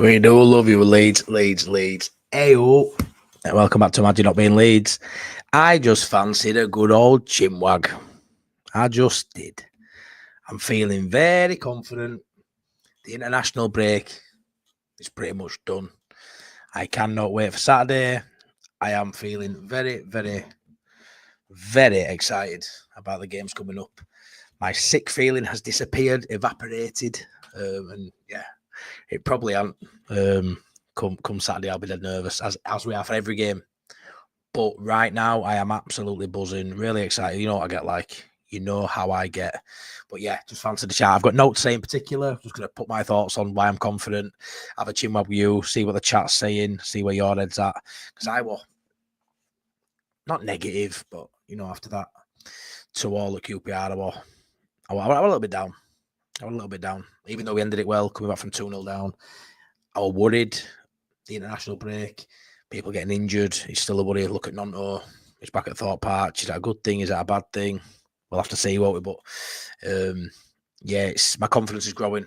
We do love you, Leeds. Ayo. Welcome back to Imagine Not Being Leeds. I just fancied a good old chinwag. I just did. I'm feeling very confident. The international break is pretty much done. I cannot wait for Saturday. I am feeling very, very, very excited about the games coming up. My sick feeling has disappeared, evaporated, and yeah, it probably hasn't. Come Saturday, I'll be dead nervous, as we are for every game. But right now, I am absolutely buzzing, really excited. You know what I get like. You know how I get. But yeah, just fancy the chat. I've got notes to say in particular. Just going to put my thoughts on why I'm confident. Have a chin with you, see what the chat's saying, see where your head's at. Because I was not negative, but, you know, after that, to all at QPR, I was a little bit down. Even though we ended it well, coming back from 2-0 down. I was worried. The international break, people getting injured. It's still a worry. Look at Nonto. He's back at Thorpe Park. Is that a good thing? Is that a bad thing? We'll have to see, won't we? But yeah, my confidence is growing.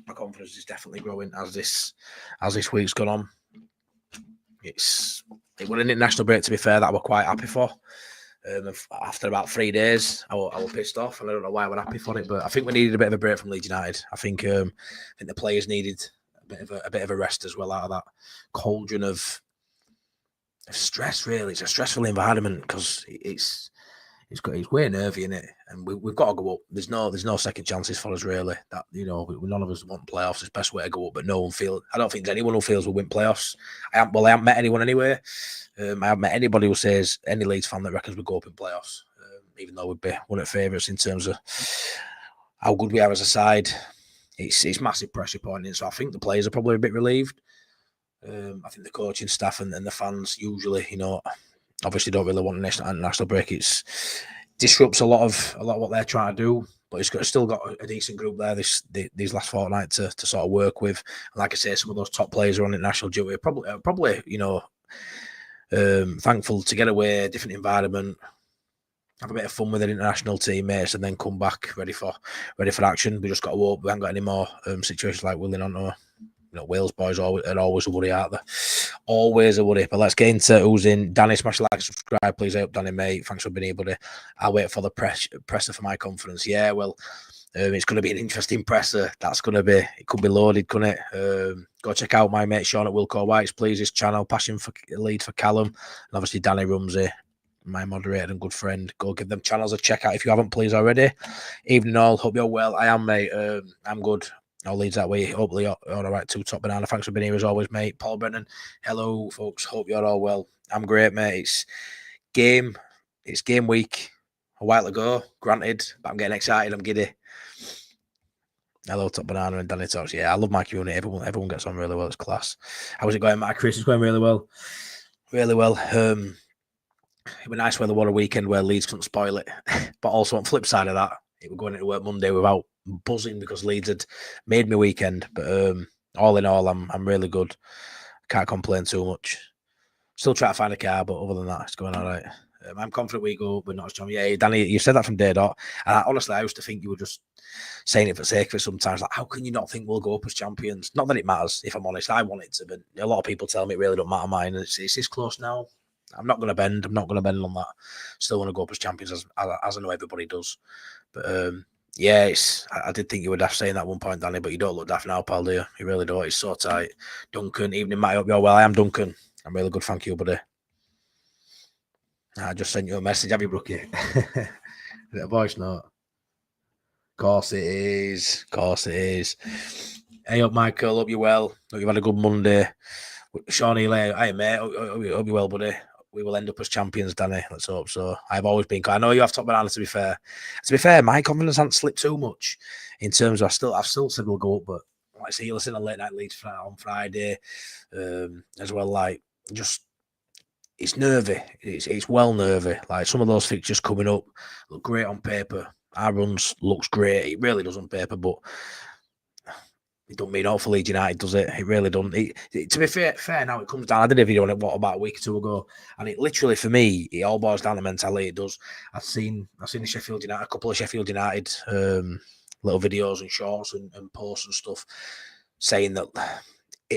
My confidence is definitely growing as this week's gone on. It was an international break, to be fair, that I was quite happy for. After about 3 days, I was pissed off, and I don't know why I was happy for it, but I think we needed a bit of a break from Leeds United. I think the players needed a bit of a rest as well out of that cauldron of stress. Really, it's a stressful environment because it's way nervy in it, and we've got to go up. There's no second chances for us really. That, you know, none of us want playoffs. It's the best way to go up, but no one feels. I don't think there's anyone who feels we'll win playoffs. I haven't met anyone anyway. I haven't met anybody who says, any Leeds fan that reckons we'll go up in playoffs, even though we'd be one of the favourites in terms of how good we are as a side. It's massive pressure point in, so I think the players are probably a bit relieved. I think the coaching staff and the fans usually, you know, obviously don't really want an international break. It disrupts a lot of what they're trying to do, but it's still got a decent group there these last fortnight to sort of work with. And like I say, some of those top players are on international duty. Probably you know, thankful to get away, different environment, have a bit of fun with an international teammates, and then come back ready for action. We just got to hope we haven't got any more situations like Willing onto. You know, Wales boys are always a worry, aren't they? Always a worry. But let's get into who's in. Danny, smash the like and subscribe, please. I hope, Danny, mate. Thanks for being here, buddy. I'll wait for the presser for my confidence. Yeah, well, it's going to be an interesting presser. It could be loaded, couldn't it? Go check out my mate Sean at Wilco White's, please. His channel, Passion for Lead for Callum. And obviously, Danny Rumsey, my moderator and good friend. Go give them channels a check out if you haven't, please, already. Evening all. Hope you're well. I am, mate. I'm good. All Leeds that way. Hopefully you're all right too. Top Banana, thanks for being here as always, mate. Paul Brennan, hello, folks. Hope you're all well. I'm great, mate. It's game week. A while ago, granted, but I'm getting excited. I'm giddy. Hello, Top Banana and Danny Talks. Yeah, I love my community. Everyone gets on really well. It's class. How's it going, Matt? Chris? It's going really well. Really well. It was nice weather. What a weekend where Leeds couldn't spoil it. But also on the flip side of that, it was going into work Monday without buzzing because Leeds had made me weekend. But all in all, I'm really good. Can't complain too much. Still trying to find a car, but other than that, it's going all right. I'm confident we go, but not as strong. Yeah, Danny, you said that from day dot. And honestly, I used to think you were just saying it for sake of it sometimes. Like, how can you not think we'll go up as champions? Not that it matters, if I'm honest. I want it to, but a lot of people tell me it really don't matter mine. It's this close now. I'm not going to bend. I'm not going to bend on that. Still want to go up as champions, as I know everybody does. But yeah, I did think you were daft saying that at one point, Danny, but you don't look daft now, pal, do you? You really don't. It's so tight. Duncan, evening, Matt. I hope you're well. I am Duncan. I'm really good, thank you, buddy. I just sent you a message. Have you, Brookie? Is it a voice note? Of course it is. Hey up, Michael. Hope you're well. Hope you've had a good Monday. Sean Ely, hey, mate. Hope you're well, buddy. We will end up as champions, Danny. Let's hope so. I've always been. I know you have Top Banana. To be fair, my confidence hasn't slipped too much in terms of I've still said we'll go up, but like I say, you listen to Late Night Leeds on Friday as well. Like, just it's nervy. It's well nervy. Like, some of those fixtures coming up look great on paper. Our runs looks great. It really does on paper, but it don't mean all for Leeds United, does it? It really doesn't. To be fair, now it comes down. I did a video on it about a week or two ago, and it literally, for me, it all boils down to mentality. It does. I've seen the Sheffield United, a couple of Sheffield United little videos and shorts and posts and stuff saying that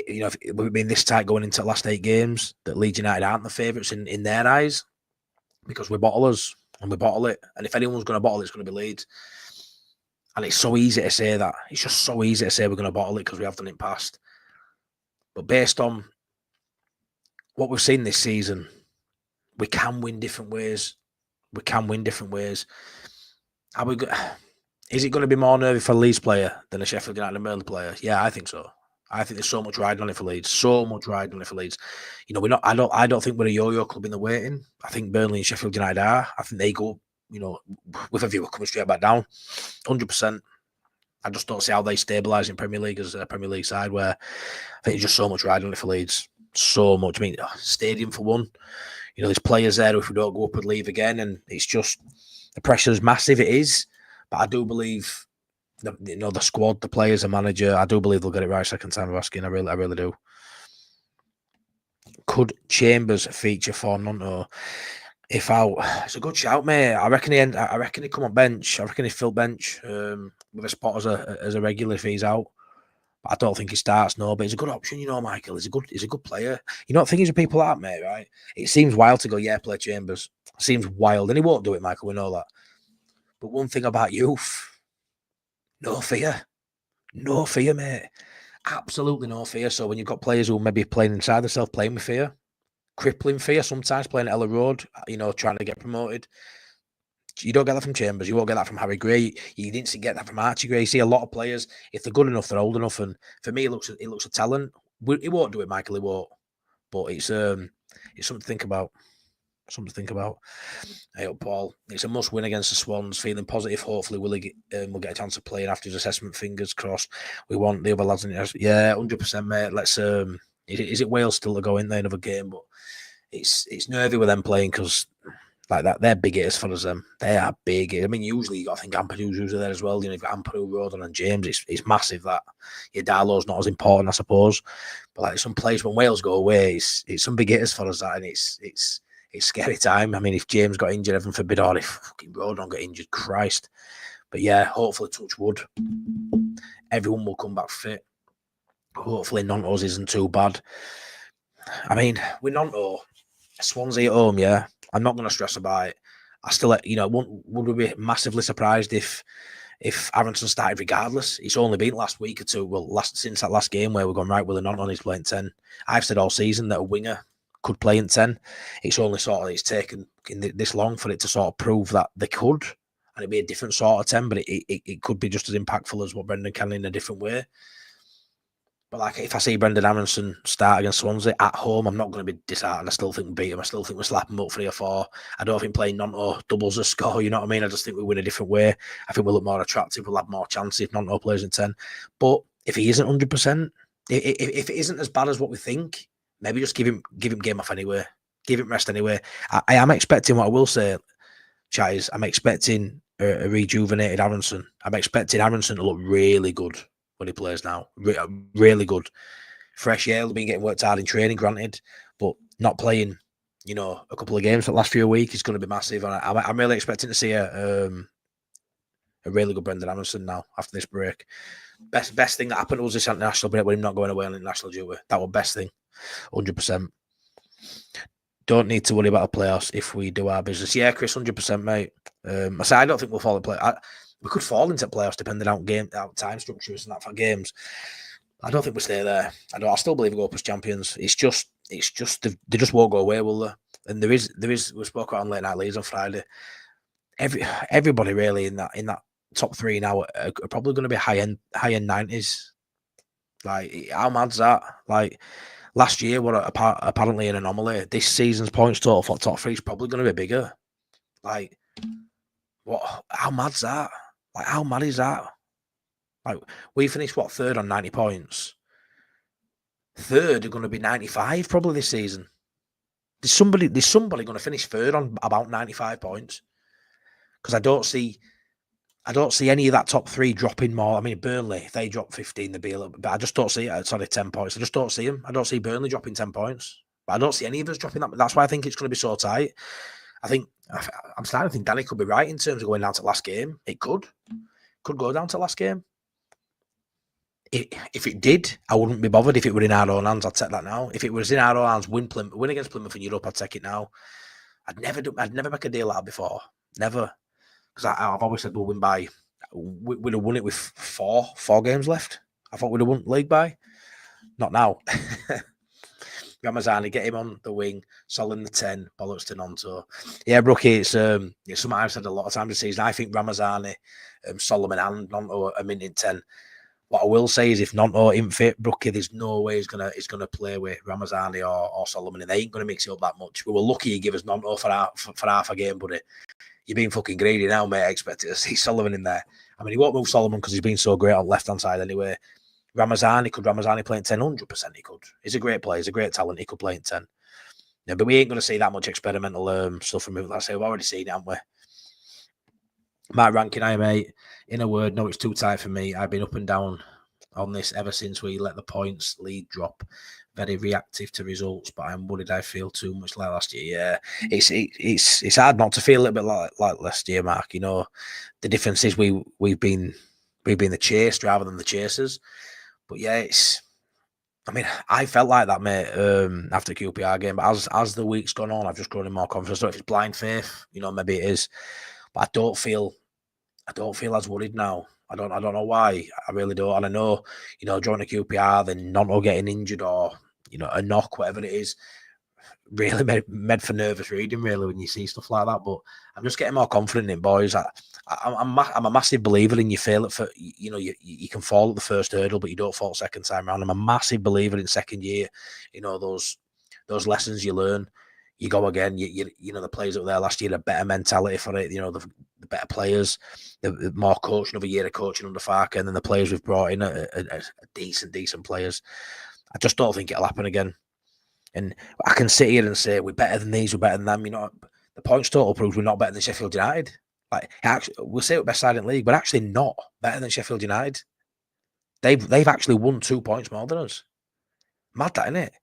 if we've been this tight going into the last 8 games, that Leeds United aren't the favourites in their eyes, because we're bottlers and we bottle it. And if anyone's going to bottle it, it's going to be Leeds. And it's so easy to say that. It's just so easy to say we're going to bottle it because we have done it in the past. But based on what we've seen this season, we can win different ways. We can win different ways. Is it going to be more nervy for a Leeds player than a Sheffield United and Burnley player? Yeah, I think so. I think there's so much riding on it for Leeds. So much riding on it for Leeds. We're not. I don't think we're a yo-yo club in the waiting. I think Burnley and Sheffield United are. I think they go, with a view of coming straight back down, 100%. I just don't see how they stabilise in Premier League as a Premier League side, where I think there's just so much riding on it for Leeds. So much. I mean, stadium for one. There's players there who, if we don't go up, would leave again, and it's just the pressure is massive. It is, but I do believe the squad, the players, the manager, I do believe they'll get it right second time of asking. I really do. Could Chambers feature for Nonto? If out, it's a good shout, mate. I reckon he come on bench. I reckon he fill bench with a spot as a regular if he's out. But I don't think he starts, no. But he's a good option, Michael. He's a good player. The thing is with people like that, mate, right? It seems wild to go, yeah, play Chambers. It seems wild, and he won't do it, Michael. We know that. But one thing about youth, no fear, mate. Absolutely no fear. So when you've got players who maybe playing inside themselves, playing with fear, crippling fear, sometimes playing at Ella Road, trying to get promoted. You don't get that from Chambers. You won't get that from Harry Gray. You didn't get that from Archie Gray. You see a lot of players, if they're good enough, they're old enough. And for me, it looks a talent. He won't do it, Michael. He won't. But it's something to think about. Hey, Paul. It's a must win against the Swans. Feeling positive. Hopefully, we'll get a chance of playing after his assessment. Fingers crossed. We want the other lads in there. Yeah, 100%, mate. Let's. Is it Wales still to go in there another game? But it's nervy with them playing because. Like that, they're big hitters for us. They are big. I mean, usually you got to think Ampadu's are there as well. You've got Ampadu, Rodon, and James. It's massive that your Darlow's not as important, I suppose. But like some players when Wales go away, it's some big hitters for us. That, and it's scary time. I mean, if James got injured, heaven forbid, or if fucking Rodon got injured, Christ. But yeah, hopefully, touch wood, everyone will come back fit. Hopefully, Nanto's isn't too bad. I mean, with Nanto, Swansea at home, yeah. I'm not going to stress about it. I still, would we be massively surprised if Aronson started regardless? It's only been last week or two, since that last game where we're going, right, Willie Nanton is playing 10. I've said all season that a winger could play in 10. It's only it's taken this long for it to sort of prove that they could, and it'd be a different sort of 10, but it could be just as impactful as what Brendan can in a different way. But like, if I see Brendan Aronson start against Swansea at home, I'm not going to be disheartened. I still think we beat him. I still think we slap him up 3 or 4. I don't think playing Nanto doubles the score. You know what I mean? I just think we win a different way. I think we'll look more attractive. We'll have more chances if Nanto plays in 10. But if he isn't 100%, if it isn't as bad as what we think, maybe just give him game off anyway. Give him rest anyway. I am expecting, what I will say, chat, is I'm expecting a rejuvenated Aronson. I'm expecting Aronson to look really good when he plays now. Really good. Fresh air, been getting worked hard in training, granted, but not playing, a couple of games for the last few weeks is going to be massive. And I'm really expecting to see a really good Brendan Aronson now after this break. Best thing that happened was this international break with him not going away on international duty. That was best thing, 100%. Don't need to worry about the playoffs if we do our business. Yeah, Chris, 100%, mate. I don't think we'll fall in play. We could fall into playoffs depending on time structures and that for games. I don't think we stay there. I still believe we go up as champions. It's just they just won't go away, will they? And there is we spoke about on Late Night Leeds on Friday. Everybody really in that top 3 now are probably going to be high end 90s. Like, how mad's that? Like, last year were apparently an anomaly. This season's points total for top 3 is probably going to be bigger. Like, what? How mad's that? Like, how mad is that? Like, we finished, 3rd on 90 points? 3rd are going to be 95 probably this season. There's somebody going to finish 3rd on about 95 points. Because I don't see any of that top 3 dropping more. I mean, Burnley, if they drop 15, they'd be a little bit, but I just don't see it. Sorry, 10 points. I just don't see them. I don't see Burnley dropping 10 points. But I don't see any of us dropping that. That's why I think it's going to be so tight. I'm starting to think Danny could be right in terms of going down to last game. It could go down to last game. If it did, I wouldn't be bothered. If it were in our own hands, I'd take that now. If it was in our own hands, win against Plymouth in Europe, I'd take it now. I'd never make a deal like that before. Never. Because I've always said we'll win by. We'd have won it with four games left. I thought we'd have won the league by. Not now. Ramazani, get him on the wing, Solomon the 10, bollocks to Nonto. Yeah, Brookie, it's something I've said a lot of times this season. I think Ramazani, Solomon and Nonto are minting 10. What I will say is if Nonto isn't fit, Brookie, there's no way he's gonna play with Ramazani or Solomon, and they ain't gonna mix it up that much. We were lucky he gave us Nonto for half a game, buddy. You're being fucking greedy now, mate. I expected to see Solomon in there. I mean, he won't move Solomon because he's been so great on the left-hand side anyway. Could Ramazani play in 10? 100% he could. He's a great player. He's a great talent. He could play in 10. Yeah, but we ain't going to see that much experimental stuff from him. Like I say, we've already seen it, haven't we? My ranking, mate, in a word, no, it's too tight for me. I've been up and down on this ever since we let the points lead drop. Very reactive to results, but I'm worried I feel too much like last year. Yeah, it's hard not to feel a little bit like last year, Mark. You know, the difference is we've been the chased rather than the chasers. But yeah, I mean, I felt like that, mate, after the QPR game. But as the week's gone on, I've just grown in more confidence. So if it's blind faith, you know, maybe it is. But I don't feel as worried now. I don't know why. I really don't. And I know, you know, during the QPR, then Nonto getting injured or, you know, a knock, whatever it is, really made for nervous reading, really, when you see stuff like that. But I'm just getting more confident in boys. I'm a massive believer in you fail it for, you know, you can fall at the first hurdle, but you don't fall second time around. I'm a massive believer in second year, you know, those lessons you learn, you go again. You know, the players that were there last year, a better mentality for it, you know, the better players, the more coaching, another year of coaching under Farker, and then the players we've brought in are decent players. I just don't think it'll happen again. And I can sit here and say we're better than these, we're better than them. You know, the points total proves we're not better than Sheffield United. Like, actually, we'll say we're best side in the league, but actually not better than Sheffield United. They've actually won 2 points more than us. Mad, that, isn't it?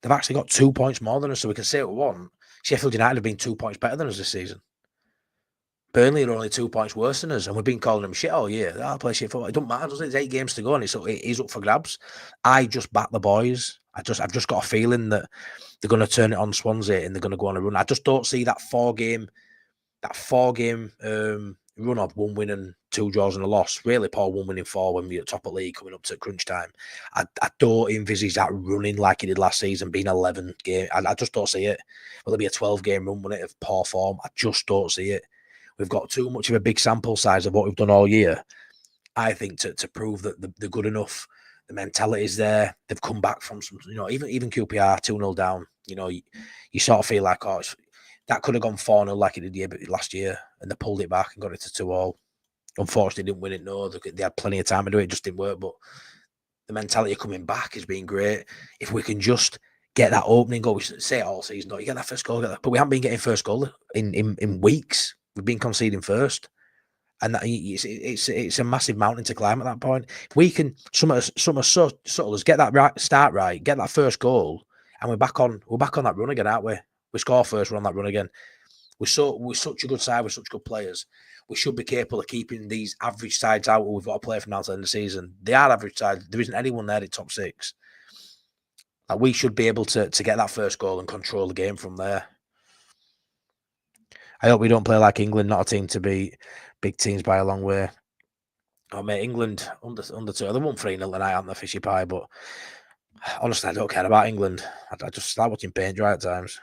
They've actually got 2 points more than us, so we can say what we want. Sheffield United have been 2 points better than us this season. Burnley are only 2 points worse than us, and we've been calling them shit all year. I'll play shit for it. Don't matter, does it? It's 8 games to go, and it is up for grabs. I just back the boys. I've just got a feeling that they're going to turn it on Swansea and they're going to go on a run. I just don't see that four game run of 1 win and 2 draws and a loss. Really poor 1 win in 4 when we're at top of league coming up to crunch time. I don't envisage that running like he did last season, being 11 game. I just don't see it. Will it be a 12 game run, won't it, of poor form? I just don't see it. We've got too much of a big sample size of what we've done all year, I think, to prove that they're good enough. The mentality is there. They've come back from some, you know, even QPR 2-0 down. You know, you sort of feel like, that could have gone 4-0 like it did last year, and they pulled it back and got it to 2-2. Unfortunately, didn't win it. No, they had plenty of time to do it. It just didn't work. But the mentality of coming back has been great. If we can just get that opening goal, we say it all season, you get that first goal, but we haven't been getting first goal in weeks. We've been conceding first. And it's a massive mountain to climb at that point. We can some so subtle as get that start right, get that first goal, and we're back on that run again, aren't we? We score first, we're on that run again. We're such a good side, we're such good players. We should be capable of keeping these average sides out. We've got to play from now to the end of the season. They are average sides. There isn't anyone there at top 6. Like, we should be able to get that first goal and control the game from there. I hope we don't play like England, not a team to beat big teams by a long way. Oh, mate, England under 2. They won 3-0 tonight on the fishy pie, but honestly, I don't care about England. I just start watching paint dry at times.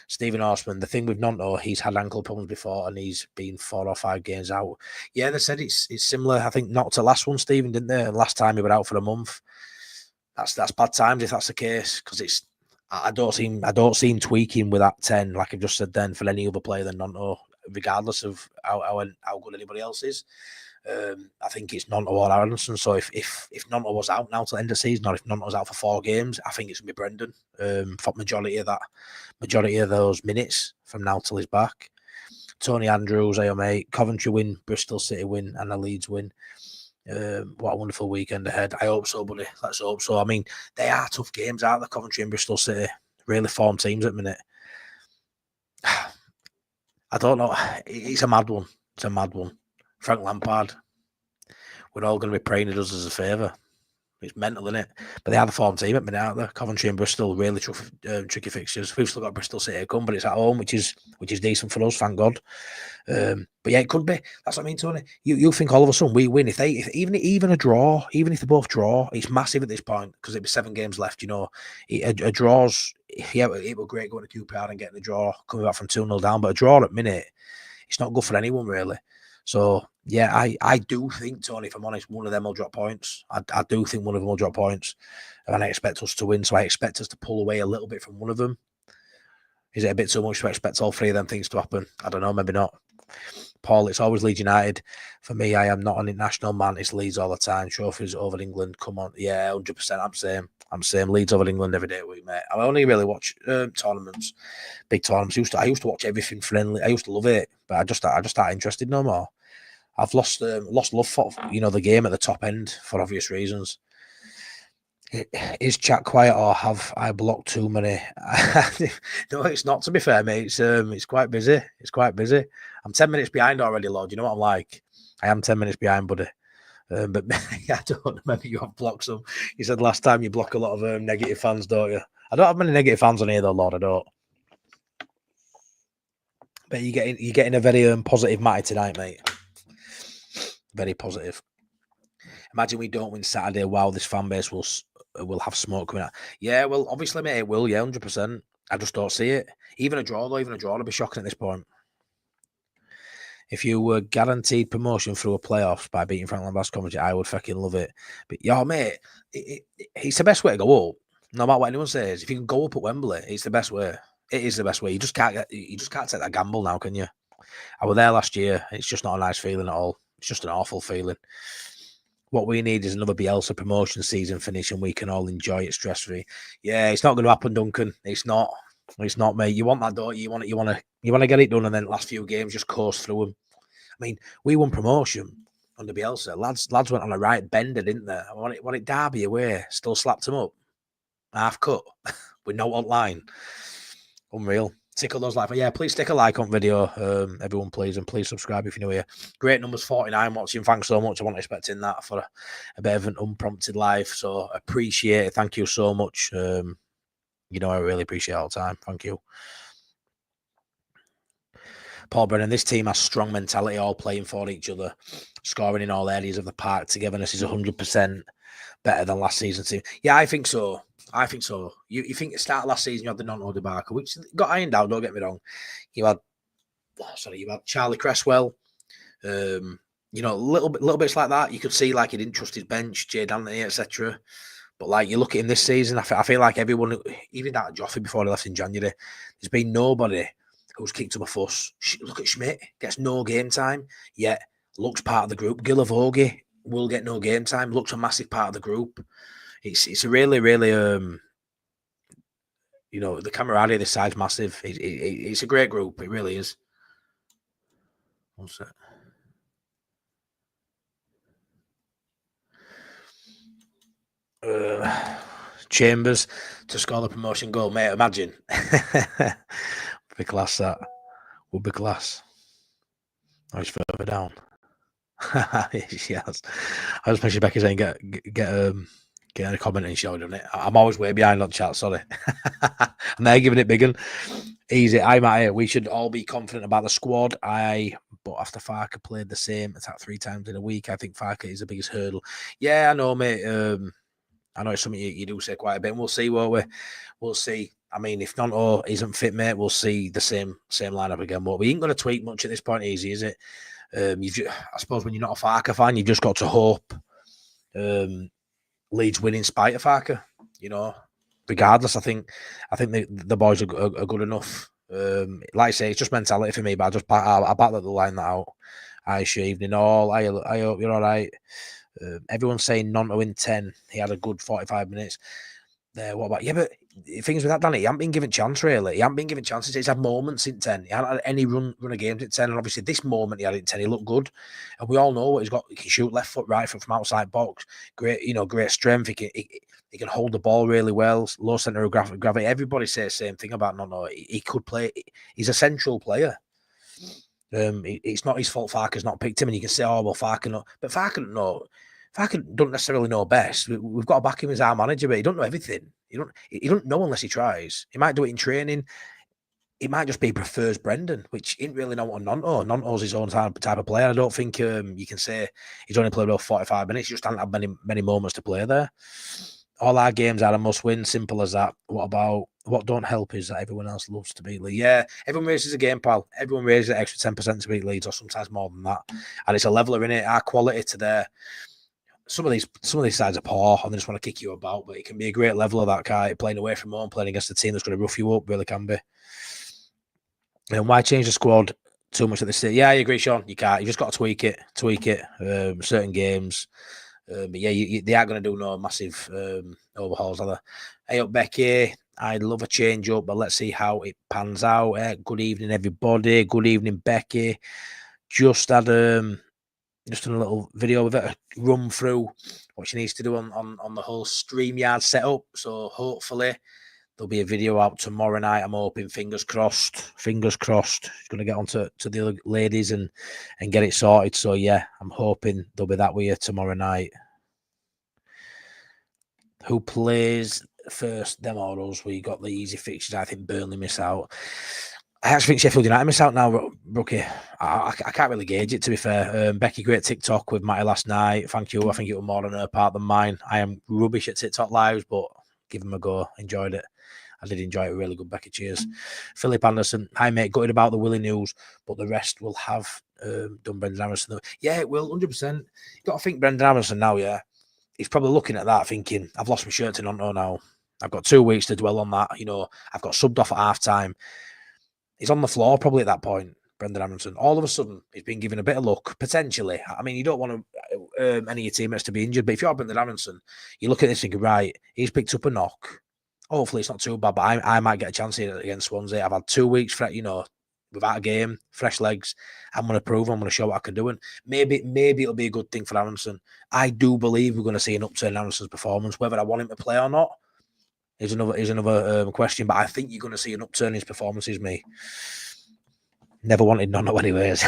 Stephen Horseman, the thing with Nonto, he's had ankle problems before and he's been 4 or 5 games out. Yeah, they said it's similar. I think not to last one, Stephen, didn't they? And last time he was out for a month. That's bad times if that's the case, because I don't see him tweaking with that 10, like I just said then, for any other player than Nonto, regardless of how good anybody else is. I think it's Nonto or Aronson. So if Nonto was out now to the end of the season, or if Nonto was out for 4 games, I think it's gonna be Brendan for majority of those minutes from now till he's back. Tony Andrews, mate, Coventry win, Bristol City win, and a Leeds win. What a wonderful weekend ahead. I hope so, buddy. Let's hope so. I mean, they are tough games, aren't they? Coventry and Bristol City, really formed teams at the minute. I don't know. It's a mad one. It's a mad one. Frank Lampard. We're all going to be praying he does us a favour. It's mental, isn't it? But they are the form team at minute, aren't they? Coventry and Bristol, really tricky fixtures. We've still got Bristol City to come, but it's at home, which is decent for us, thank God. But yeah, it could be. That's what I mean, Tony. You think all of a sudden we win if even a draw, even if they both draw, it's massive at this point because it'd be 7 games left. You know, a draw's yeah, it was great going to QPR and getting a draw, coming back from 2-0 down, but a draw at minute, it's not good for anyone really. So yeah, I do think, Tony, if I'm honest, one of them will drop points. I do think one of them will drop points, and I expect us to win. So I expect us to pull away a little bit from one of them. Is it a bit too much to expect all 3 of them things to happen? I don't know, maybe not. Paul, it's always Leeds United. For me, I am not an international man. It's Leeds all the time. Trophies over England. Come on. Yeah, 100%. I'm same. Leeds over England every day of the week, mate. I only really watch tournaments, big tournaments. I used to watch everything friendly. I used to love it, but I just not interested no more. I've lost love for the game at the top end for obvious reasons. Is chat quiet or have I blocked too many? No, it's not, to be fair, mate. It's quite busy. It's quite busy. I'm 10 minutes behind already, Lord. You know what I'm like? I am 10 minutes behind, buddy. But I don't know, maybe you have blocked some. You said last time you block a lot of negative fans, don't you? I don't have many negative fans on here, though, Lord. I don't. But you're getting a very positive Matty tonight, mate. Very positive. Imagine we don't win Saturday. Wow, this fan base will have smoke coming out. Yeah, well, obviously, mate, it will. Yeah, 100%. I just don't see it. Even a draw would be shocking at this point. If you were guaranteed promotion through a playoffs by beating Franklin Bass Coventry, I would fucking love it. But yeah, mate, it's the best way to go up. No matter what anyone says, if you can go up at Wembley, it's the best way. It is the best way. You just can't take that gamble now, can you? I was there last year. It's just not a nice feeling at all. It's just an awful feeling. What we need is another Bielsa promotion season finish, and we can all enjoy it stress-free. Yeah, it's not going to happen, Duncan. It's not. It's not, mate. You want that, don't you? You want to get it done, and then last few games just course through them. I mean, we won promotion under Bielsa. Lads went on a right bender, didn't they? What it Derby away, still slapped them up, half cut with no online. Unreal. Tickle those like, yeah, please stick a like on video, everyone, please, and please subscribe if you're new here. Great numbers, 49 watching. Thanks so much. I wasn't expecting that for a bit of an unprompted live, so appreciate it. Thank you so much. I really appreciate it all the time. Thank you. Paul Brennan, this team has strong mentality, all playing for each other, scoring in all areas of the park. Togetherness is 100% better than last season's team. Yeah, I think so. You think at the start of last season you had the Nonto debacle, which got ironed out, don't get me wrong. You had Charlie Cresswell, little bits like that. You could see like he didn't trust his bench, Jade Anthony, etc. But like you look at him this season, I feel like everyone, even that Joffrey before he left in January, there's been nobody who's kicked up a fuss. Look at Schmidt, gets no game time, yet looks part of the group. Gilavogi will get no game time, looks a massive part of the group. It's a really, really, the camaraderie this side's massive. It's a great group. It really is. What's that? Chambers to score the promotion goal, mate. Imagine. Be class, that. Would be class. Oh, he's further down. Yes. I just mentioned Becky saying get a comment and show on it. I'm always way behind on chat, sorry. And they're giving it big and easy. I'm at it. We should all be confident about the squad. But after Farker played the same attack 3 times in a week, I think Farker is the biggest hurdle. Yeah, I know, mate. I know it's something you do say quite a bit, and we'll see, won't we? We'll see. I mean, if Nonto isn't fit, mate, we'll see the same lineup again. But we ain't going to tweak much at this point, easy, is it? I suppose when you're not a Farker fan, you've just got to hope Leeds win in spite of Farker. Regardless, I think the boys are good enough. Like I say, it's just mentality for me. But I back the line that out. Evening all. I hope you're all right. Everyone's saying Nonto in 10. He had a good 45 minutes. What about? Yeah, but things with that, Danny, he hasn't been given chance, really. He hasn't been given chances. He's had moments in 10. He hasn't had any run of games in 10. And obviously, this moment he had in 10, he looked good. And we all know what he's got. He can shoot left foot, right foot from outside box. Great, great strength. He can hold the ball really well. Low centre of gravity. Everybody says the same thing about Nonto. He could play. He's a central player. It's not his fault Farker's not picked him. And you can say, oh, well, Farker not. But Farker, no. don't necessarily know best. We've got to back him as our manager, but he don't know everything. You don't know unless he tries. He might do it in training. It might just be he prefers Brendan, which isn't really not what Nonto. Nonto's his own type of player. I don't think you can say he's only played about 45 minutes. He just hasn't had many moments to play there. All our games are a must-win. Simple as that. What don't help is that everyone else loves to beat Leeds. Yeah, everyone raises a game, pal. Everyone raises an extra 10% to beat Leeds, or sometimes more than that. And it's a leveler in it. Our quality to their some of these sides are poor and they just want to kick you about, but it can be a great leveler, that guy playing away from home, playing against a team that's going to rough you up. Really can be. And why change the squad too much at this stage? Yeah, I agree, Sean. You can't. You just got to tweak it. Certain games. But yeah, they aren't going to do no massive overhauls, are they? Hey up, Becky. I'd love a change up, but let's see how it pans out. Good evening, everybody. Good evening, Becky. Just had just a little video with it, a run through what she needs to do on the whole StreamYard setup. So hopefully there'll be a video out tomorrow night. I'm hoping, fingers crossed. Fingers crossed. She's going to get on to the other ladies and get it sorted. So yeah, I'm hoping there'll be that with you tomorrow night. Who plays first? Them or us? We got the easy fixtures. I think Burnley miss out. I actually think Sheffield United miss out now, Brookie. I can't really gauge it, to be fair. Becky, great TikTok with Matty last night. Thank you. I think it was more on her part than mine. I am rubbish at TikTok lives, but give them a go. Enjoyed it. I did enjoy it. Really good, Becky. Cheers. Philip Anderson. Hi, mate. Gutted about the Willie news, but the rest will have done Brendan Aronson. Yeah, it will, 100%. You've got to think Brendan Aronson now, yeah. He's probably looking at that thinking, I've lost my shirt to Nonto now. I've got 2 weeks to dwell on that. You know, I've got subbed off at half-time. He's on the floor probably at that point, Brendan Aronson. All of a sudden, he's been given a bit of luck, potentially. I mean, you don't want to any of your teammates to be injured, but if you're Brendan Aronson, you look at this thinking, right, he's picked up a knock. Hopefully, it's not too bad, but I might get a chance here against Swansea. I've had 2 weeks, without a game, fresh legs. I'm going to prove, I'm going to show what I can do. And maybe it'll be a good thing for Aronson. I do believe we're going to see an upturn in Aronson's performance. Whether I want him to play or not is another question, but I think you're going to see an upturn in his performances, me. Never wanted Nonto anyways.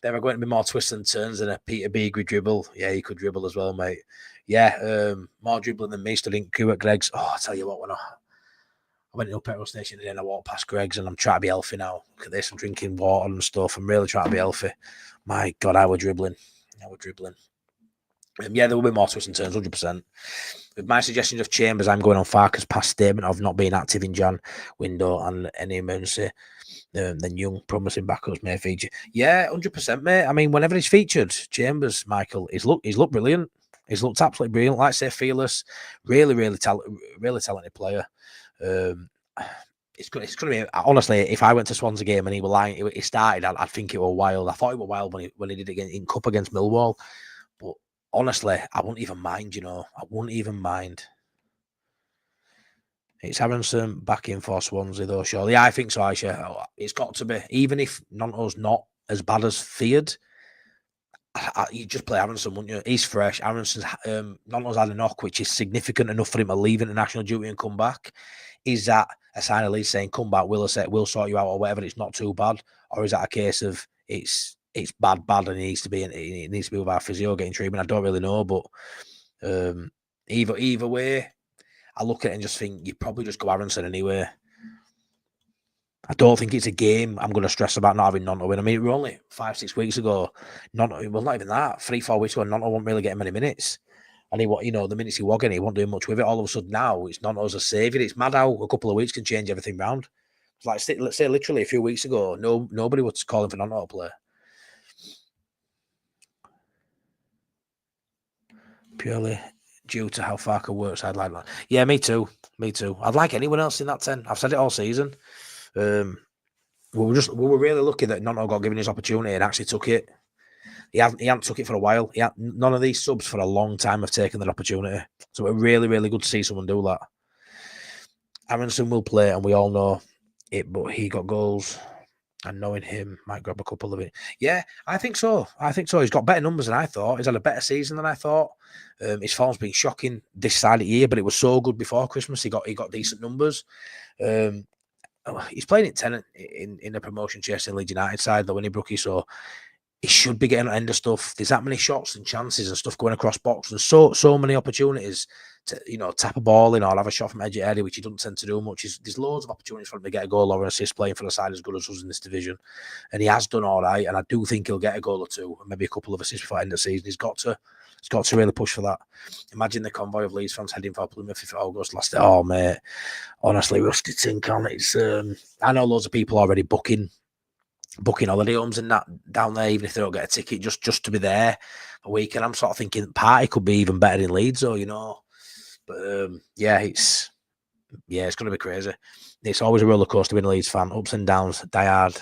There are going to be more twists and turns than a Peter Beagrie dribble. Yeah, he could dribble as well, mate. Yeah, more dribbling than me, stood in queue at Greg's. Oh, I'll tell you what, I went to a petrol station and then I walked past Greg's and I'm trying to be healthy now. Look at this, I'm drinking water and stuff. I'm really trying to be healthy. My God, I was dribbling. Yeah, there will be more twists and turns, 100%. With my suggestions of Chambers, I'm going on Farker's past statement of not being active in Jan window and any emergency. Then Young promising backups may feature. Yeah, 100%, mate. I mean, whenever he's featured, Chambers, Michael, he's looked brilliant. He's looked absolutely brilliant. Like I say, fearless, really talented player. It's going to be, honestly, if I went to Swansea game and he were lying, he started, I'd think it were wild. I thought it were wild when he did it in Cup against Millwall. But honestly, I wouldn't even mind, I wouldn't even mind. It's Aronson back in for Swansea, though, surely. Yeah, I think so, Aisha. It's got to be. Even if Nonto's not as bad as feared, you just play Aronson, wouldn't you? He's fresh. Aronson's Nonto's had a knock, which is significant enough for him to leave international duty and come back. Is that a sign of Leeds saying, come back, we'll sort you out or whatever, it's not too bad? Or is that a case of it's bad and he needs to be with our physio getting treatment? I don't really know, but either way, I look at it and just think you probably just go Aronson anyway. I don't think it's a game I'm going to stress about not having Nonto in. I mean, it was only 5-6 weeks ago. Nonto, well, not even that. 3-4 weeks ago, Nonto wasn't really getting many minutes. And the minutes he was getting, he wasn't doing much with it. All of a sudden now, it's Nonto's a saviour. It's mad how a couple of weeks can change everything round. It's like, let's say literally a few weeks ago, nobody was calling for Nonto to play. Purely due to how Farker works, I'd like that. Yeah, me too. I'd like anyone else in that 10. I've said it all season. We were really lucky that Nonto got given his opportunity and actually took it. He hadn't took it for a while. None of these subs for a long time have taken that opportunity. So it's really, really good to see someone do that. Aronson will play, and we all know it, but he got goals. And knowing him, might grab a couple of it. Yeah, I think so. He's got better numbers than I thought. He's had a better season than I thought. His form's been shocking this side of the year, but it was so good before Christmas. He got decent numbers. He's playing in 10 in a promotion chase in Leeds United side, though, isn't he, Brookie? So he should be getting on end of stuff. There's that many shots and chances and stuff going across box, and so many opportunities to, you know, tap a ball in or have a shot from edge of area, which he doesn't tend to do much. There's loads of opportunities for him to get a goal or an assist playing for the side as good as us in this division, and he has done all right. And I do think he'll get a goal or two, and maybe a couple of assists before the end of the season. He's got to really push for that. Imagine the convoy of Leeds fans heading for Plymouth if August last. Oh mate, honestly, rusty tin on it's. I know loads of people already booking holiday homes and that down there, even if they don't get a ticket, just to be there a week. And I'm sort of thinking party could be even better in Leeds, or you know. But it's going to be crazy. It's always a roller coaster being a Leeds fan, ups and downs, die hard,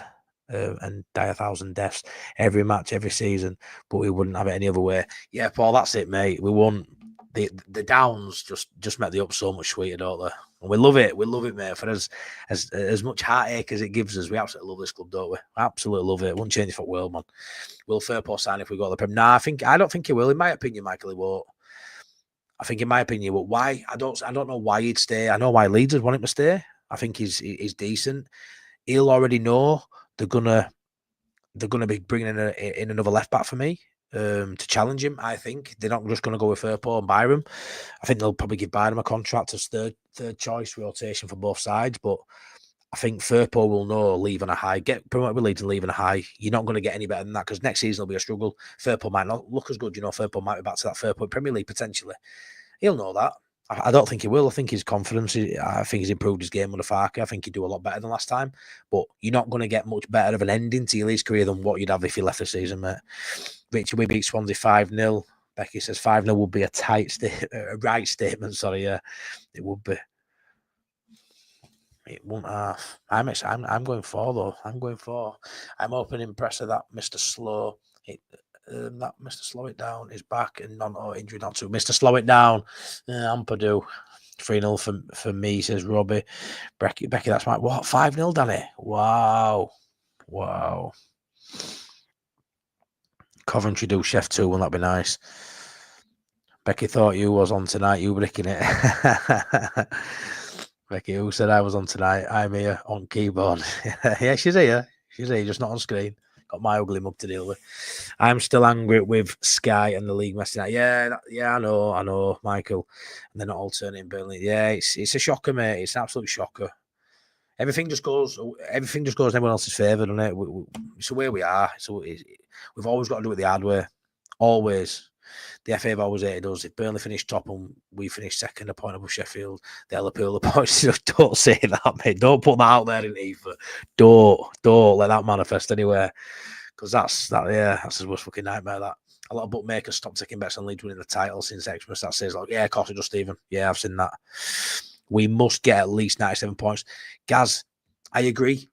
and die 1,000 deaths every match, every season. But we wouldn't have it any other way. Yeah, Paul, that's it, mate. We won. The downs just make the ups so much sweeter, don't they? And we love it, mate. For as much heartache as it gives us, we absolutely love this club, don't we? Absolutely love it. Wouldn't change it for the world, man. Will Firpo sign if we got the Prem? Nah, I don't think he will. In my opinion, Michael, he won't. I think, in my opinion, but why? I don't know why he'd stay. I know why Leeds would want him to stay. I think he's decent. He'll already know they're gonna be bringing in another left back for me to challenge him. I think they're not just going to go with Firpo and Byram. I think they'll probably give Byram a contract as third choice rotation for both sides. But I think Firpo will know leaving a high, get promoted with Leeds and leaving a high. You're not going to get any better than that because next season will be a struggle. Firpo might not look as good. You know, Firpo might be back to that Firpo Premier League potentially. He'll know that. I don't think he will. I think his confidence, I think he's improved his game under Farke. I think he'd do a lot better than last time. But you're not going to get much better of an ending to your Leeds career than what you'd have if you left the season, mate. Richard, we beat Swansea 5-0. Becky says 5-0 would be a right statement. Sorry, yeah, it would be. It won't half. I'm going for though. I'm hoping impressive that Mr. Slow. That Mr. Slow It Down is back and injury not to. Mr. Slow It Down. Ampadu. 3-0 for me, says Robbie. Becky, that's right. What? 5-0, Danny? Wow. Coventry do Chef 2. Wouldn't that be nice? Becky thought you was on tonight. You bricking it. Becky, who said I was on tonight? I'm here on keyboard. Yeah, she's here. Just not on screen. Got my ugly mug to deal with. I'm still angry with Sky and the league messing out. Yeah, I know, Michael. And they're not alternating Burnley. Yeah, it's a shocker, mate. It's an absolute shocker. Everything just goes in everyone else's favour, doesn't it? It's the way we are. So we've always got to do it the hard way. Always. The FA have always hated us. If Burnley finished top and we finished second, a point above Sheffield, they'll appeal the points. Don't say that, mate. Don't put that out there in ether. Don't let that manifest anywhere. Because that's his worst fucking nightmare, that. A lot of bookmakers stopped taking bets on Leeds winning the title since Xmas. That says, like, yeah, of course it does, Stephen. Yeah, I've seen that. We must get at least 97 points. Gaz, I agree.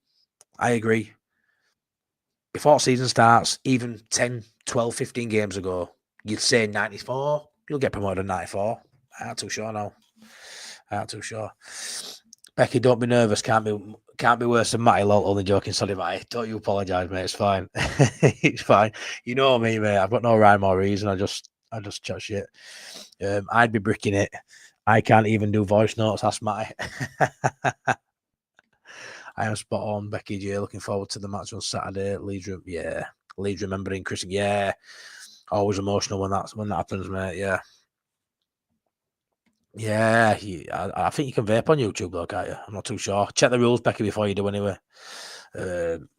Before season starts, even 10, 12, 15 games ago, you'd say 94. You'll get promoted at 94. I'm not too sure now. Becky, don't be nervous. Can't be worse than Matty. Lol, only joking. Sorry, Matty. Don't you apologise, mate. It's fine. It's fine. You know me, mate. I've got no rhyme or reason. I just chat shit. I'd be bricking it. I can't even do voice notes. Ask Matty. I am spot on. Becky J. Looking forward to the match on Saturday. Leeds remembering Chris. Yeah. Always emotional when that happens, mate. Yeah. Yeah, I think you can vape on YouTube, though, can't you? I'm not too sure. Check the rules, Becky, before you do anyway.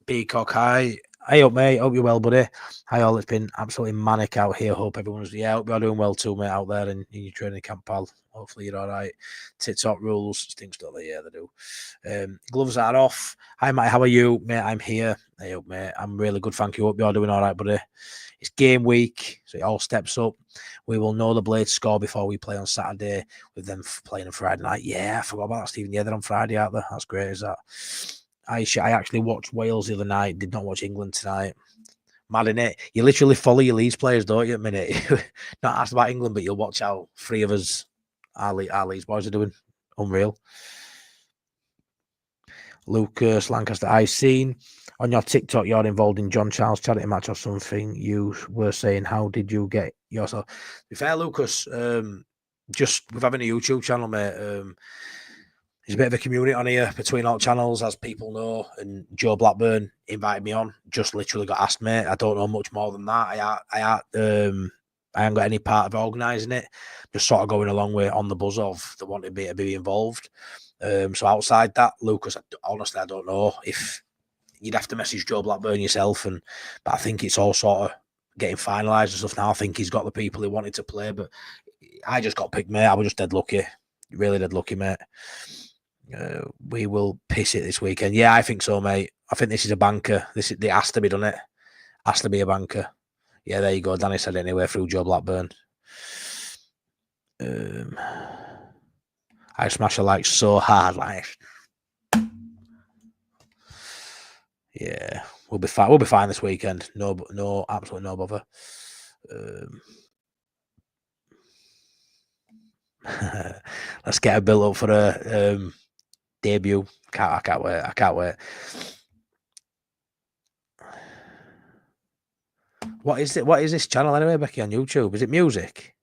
Peacock, hi. Hey up, mate. Hope you're well, buddy. Hi, all. It's been absolutely manic out here. Hope everyone's... Yeah, hope you're doing well too, mate, out there in your training camp, pal. Hopefully you're all right. TikTok rules. Stinks, don't they? Yeah, they do. Gloves are off. Hi, mate. How are you? Mate, I'm here. Hey up, mate. I'm really good, thank you. Hope you're doing all right, buddy. It's game week, so it all steps up. We will know the Blades score before we play on Saturday, with them playing on Friday night. Yeah, I forgot about that, Stephen. Yeah, they're on Friday, aren't they? That's great, is that? I actually watched Wales the other night. Did not watch England tonight. Mad, innit? You literally follow your Leeds players, don't you, at a minute? Not asked about England, but you'll watch how three of us, our Leeds boys, are doing. Unreal. Lucas Lancaster, I seen on your TikTok you're involved in John Charles charity match or something. You were saying, how did you get yourself? To be fair, Lucas, just with having a YouTube channel, mate. There's a bit of a community on here between all channels, as people know. And Joe Blackburn invited me on. Just literally got asked, mate. I don't know much more than that. I haven't got any part of organising it. Just sort of going along with on the buzz of the wanting me to be involved. So outside that, Lucas, honestly, I don't know if you'd have to message Joe Blackburn yourself. But I think it's all sort of getting finalised and stuff now. I think he's got the people he wanted to play, but I just got picked, mate. I was just dead lucky, really dead lucky, mate. We will piss it this weekend. Yeah, I think so, mate. I think this is a banker. It has to be done. It has to be a banker. Yeah, there you go. Danny said it anyway through Joe Blackburn. I smash a like so hard, like. Yeah, we'll be fine. We'll be fine this weekend. No, absolutely no bother. Let's get a build up for a debut. I can't wait. I can't wait. What is it? What is this channel anyway, Becky, on YouTube? Is it music?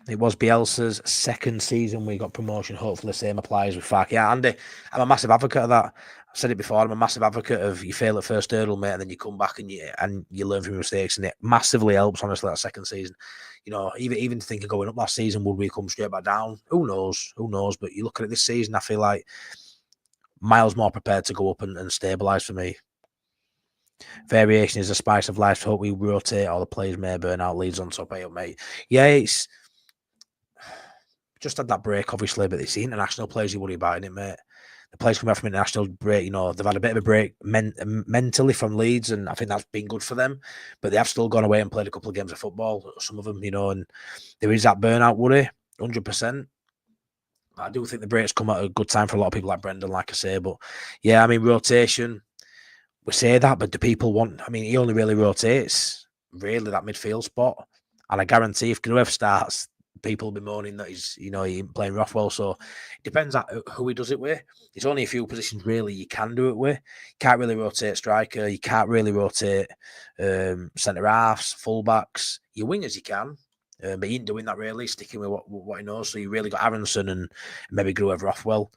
It was Bielsa's second season. We got promotion. Hopefully the same applies with Farke. Yeah, Andy, I'm a massive advocate of that. I've said it before. I'm a massive advocate of you fail at first hurdle, mate, and then you come back and you learn from your mistakes, and it massively helps, honestly, that second season. You know, even to think of going up last season, would we come straight back down? Who knows? Who knows? But you look at it this season, I feel like miles more prepared to go up and stabilise for me. Variation is a spice of life. Hope we rotate. All the players may burn out. Leeds on top. Hey up, mate. Yeah, it's just had that break, obviously, but it's the international players you worry about, isn't it, mate? The players coming back from international break, you know, they've had a bit of a break mentally from Leeds, and I think that's been good for them. But they have still gone away and played a couple of games of football, some of them, you know, and there is that burnout worry, 100%. I do think the break's come at a good time for a lot of people like Brendan, like I say. But yeah, I mean, rotation, we say that, but do people want? I mean, he only really rotates really that midfield spot, and I guarantee if Gruev starts, people will be moaning that he's playing Rothwell. So it depends on who he does it with. There's only a few positions really you can do it with. You can't really rotate striker. You can't really rotate centre halves, fullbacks. Your wingers you can. But he ain't doing that really, sticking with what he knows. So you really got Aronson and maybe Gruev Rothwell.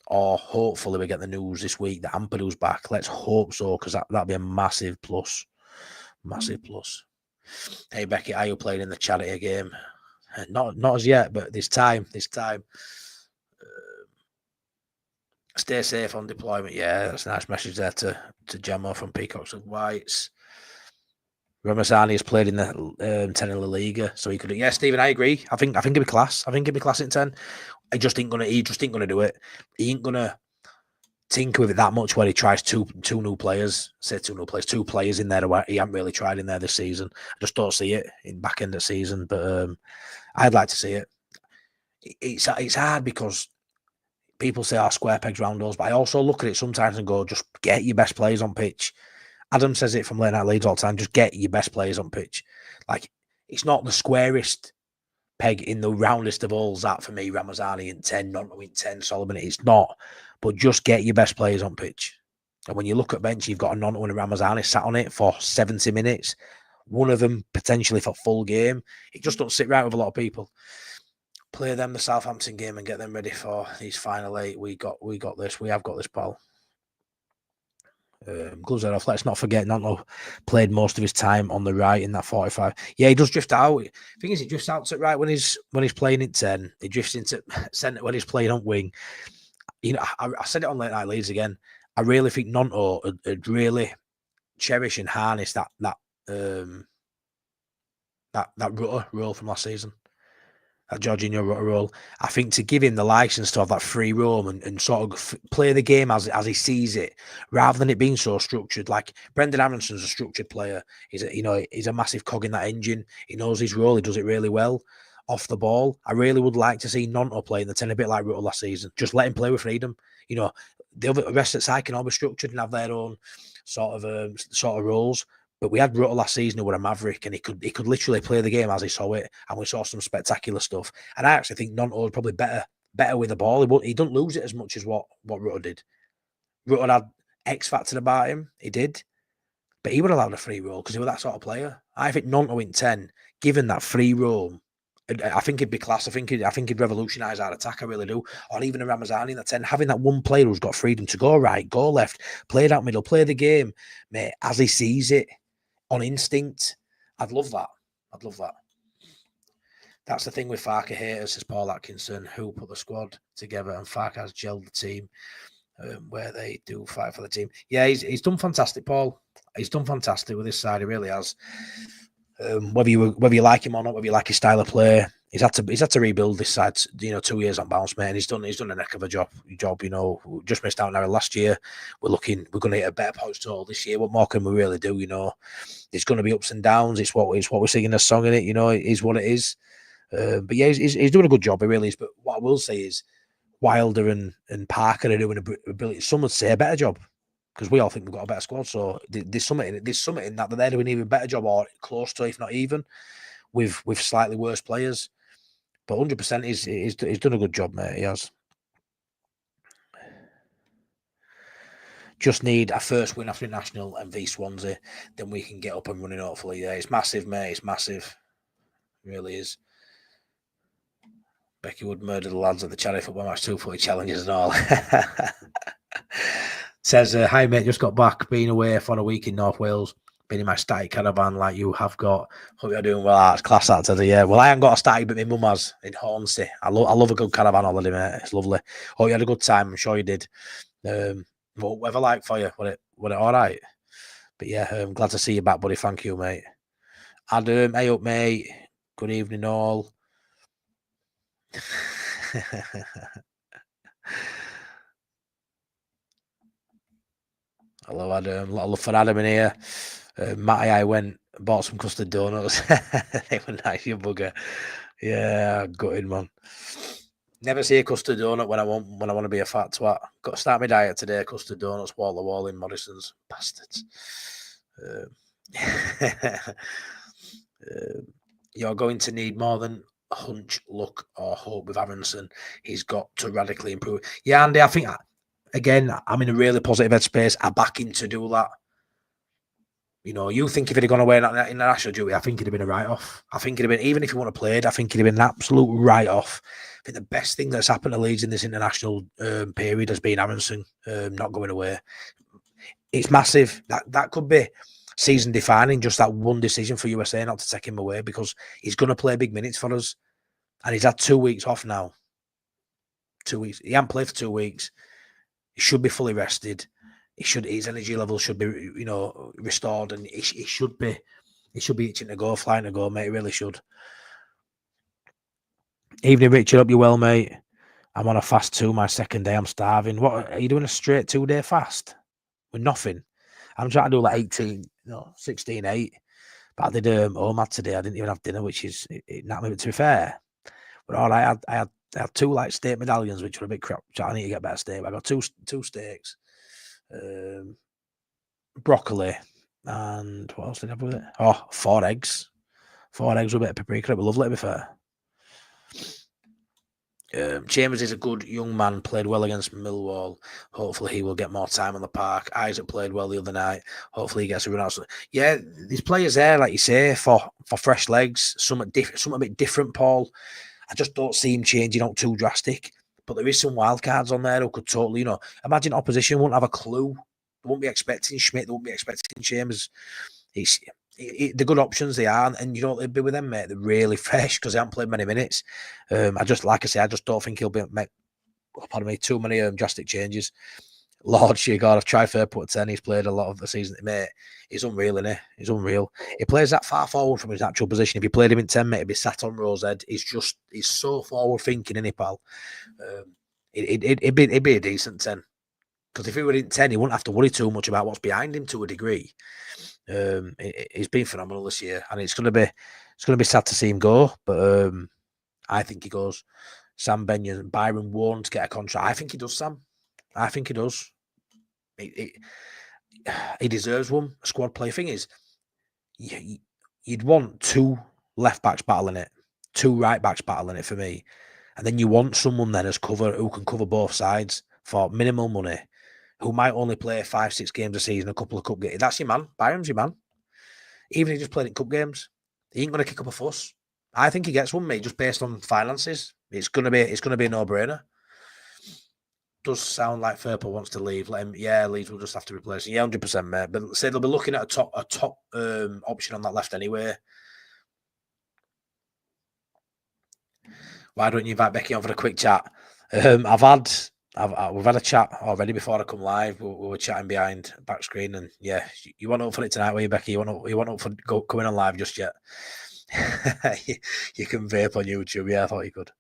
Or hopefully we get the news this week that Ampadu's back. Let's hope so, because that'd be a massive plus. Massive plus. Hey Becky, are you playing in the charity game? Not as yet, but this time. Stay safe on deployment. Yeah, that's a nice message there to Gemma from Peacocks of Whites. Ramazani has played in the 10 in La Liga, so he could. Yeah, Stephen, I agree. I think it'd be class. I think it'd be class in 10. He just ain't gonna do it. He ain't gonna tinker with it that much where he tries two new players. Say two new players, two players in there where he hasn't really tried in there this season. I just don't see it in back end of season, but I'd like to see it. It's hard because people say, square pegs round holes, but I also look at it sometimes and go, just get your best players on pitch. Adam says it from Late Night Leeds all the time, just get your best players on pitch. Like, it's not the squarest peg in the roundest of holes, that for me, Ramazani in 10, Nonto in 10, Solomon, it's not. But just get your best players on pitch. And when you look at bench, you've got a Nonto and a Ramazani sat on it for 70 minutes, one of them potentially for full game. It just don't sit right with a lot of people. Play them the Southampton game and get them ready for these final 8. We got this. We have got this, pal. Gloves off. Let's not forget, Nonto played most of his time on the right in that 45. Yeah, he does drift out. The thing is, he drifts out to right when he's playing in 10. He drifts into centre when he's playing on wing. You know, I said it on Late Night Leeds again. I really think Nonto would really cherish and harness that Rutter role from last season. That Jorginho Rutter role. I think to give him the license to have that free roam and sort of play the game as he sees it, rather than it being so structured. Like Brendan Aronson's a structured player. He's a massive cog in that engine. He knows his role. He does it really well off the ball. I really would like to see Nonto play in the 10 a bit like Rutter last season. Just let him play with freedom. You know, the rest of the side can all be structured and have their own sort of roles. But we had Rutter last season who were a maverick, and he could literally play the game as he saw it, and we saw some spectacular stuff. And I actually think Nonto was probably better with the ball. He don't lose it as much as what Rutter did. Rutter had X factor about him. He did, but he would allow the free roll because he was that sort of player. I think Nonto in 10, given that free roll, I think it'd be class. I think he'd revolutionise our attack. I really do. Or even a Ramazani in that 10, having that one player who's got freedom to go right, go left, play that middle, play the game, mate, as he sees it on instinct. I'd love that. I'd love that. That's the thing with Farke haters, says Paul Atkinson, who put the squad together, and Farke has gelled the team where they do fight for the team. Yeah, he's done fantastic, Paul. He's done fantastic with this side. He really has. Whether you like him or not, whether you like his style of play, he's had to rebuild this side. 2 years on bounce, man. He's done a heck of a job. We just missed out now last year. We're going to hit a better points total this year. What more can we really do? It's going to be ups and downs. It's what we're singing the song in it. It is what it is. But yeah, he's doing a good job. He really is. But what I will say is, Wilder and Parker are doing a brilliant. Some would say a better job, because we all think we've got a better squad. So there's something in that they're doing an even better job, or close to, if not even, with slightly worse players. But 100%, he's done a good job, mate. He has. Just need a first win after national and v Swansea, then we can get up and running. Hopefully, yeah, it's massive, mate. It's massive, it really is. Becky would murder the lads at the charity football match, 240 challenges and all. Says, hi mate, just got back, been away for a week in North Wales, been in my static caravan like you have got. Hope you're doing well. That's class, that says, yeah. Well, I haven't got a static, but my mum has in Hornsey. I love a good caravan holiday, mate. It's lovely. Hope you had a good time. I'm sure you did. Whatever like for you, was it all right? But yeah, I'm glad to see you back, buddy. Thank you, mate. Adam, hey up, mate. Good evening, all. Hello, Adam. A lot of love for Adam in here. Matty, I went bought some custard donuts. They were nice, you bugger. Yeah, gutted, man. Never see a custard donut when I want to be a fat twat. Got to start my diet today. Custard donuts, wall to wall in Morrison's. Bastards. You're going to need more than hunch, luck, or hope with Aronson. He's got to radically improve. Yeah, Andy, I think, again, I'm in a really positive headspace. I back him to do that. You think if he'd have gone away in international duty, I think it'd have been a write-off. I think it'd have been, even if he wouldn't have played, I think it'd have been an absolute write-off. I think the best thing that's happened to Leeds in this international period has been Aronson not going away. It's massive. That could be season defining, just that one decision for USA not to take him away, because he's going to play big minutes for us. And he's had 2 weeks off now. 2 weeks. He hasn't played for 2 weeks. He should be fully rested. His energy level should be, restored, and he should be itching to go, flying to go, mate. He really should. Evening, Richard. Hope you're well, mate. I'm on a fast too. My second day. I'm starving. What are you doing? A straight 2-day fast with nothing? I'm trying to do like 16, 8. But I did OMAD today. I didn't even have dinner, which is not maybe, to be fair. But all right, I had 2 like steak medallions, which were a bit crap. I need to get better steak. But I got two steaks. Broccoli, and what else did I have with it? 4 eggs. 4 eggs with a bit of paprika. It was lovely, to be fair. Chambers is a good young man, played well against Millwall. Hopefully he will get more time on the park. Isaac played well the other night. Hopefully he gets a run out. Yeah, these players there, like you say, for fresh legs, something a bit different, Paul. I just don't see him changing out too drastic. But there is some wild cards on there who could totally, imagine opposition won't have a clue. They won't be expecting Schmidt. They won't be expecting Chambers. The good options they are, and they'll be with them, mate. They're really fresh because they haven't played many minutes. I just don't think he'll make too many drastic changes. Lord Shigard, I've tried for put 10. He's played a lot of the season, mate. He's unreal, isn't he? He's unreal. He plays that far forward from his natural position. If you played him in 10, mate, he'd be sat on Rose head. He's so forward thinking, isn't he, pal? It'd be a decent 10. Because if he were in 10, he wouldn't have to worry too much about what's behind him to a degree. He's been phenomenal this year, and it's going to be sad to see him go. But I think he goes. Sam Benyon, Byron won't get a contract. I think he does, Sam. I think he does. He deserves one. A squad play. Thing is, you'd want 2 left backs battling it, 2 right backs battling it for me, and then you want someone then as cover who can cover both sides for minimal money, who might only play 5-6 games a season, a couple of cup games. That's your man. Byram's your man. Even if he just played in cup games, he ain't going to kick up a fuss. I think he gets one, mate, just based on finances. It's gonna be a no-brainer. Does sound like Firpo wants to leave. Let him. Yeah, Leeds will just have to replace him. Yeah, 100%, mate. But say they'll be looking at a top option on that left anyway. Why don't you invite Becky on for a quick chat? We've had a chat already before I come live. We were chatting behind back screen, and yeah, you want up for it tonight, were you, Becky? You want up for coming on live just yet? You can vape on YouTube. Yeah, I thought you could.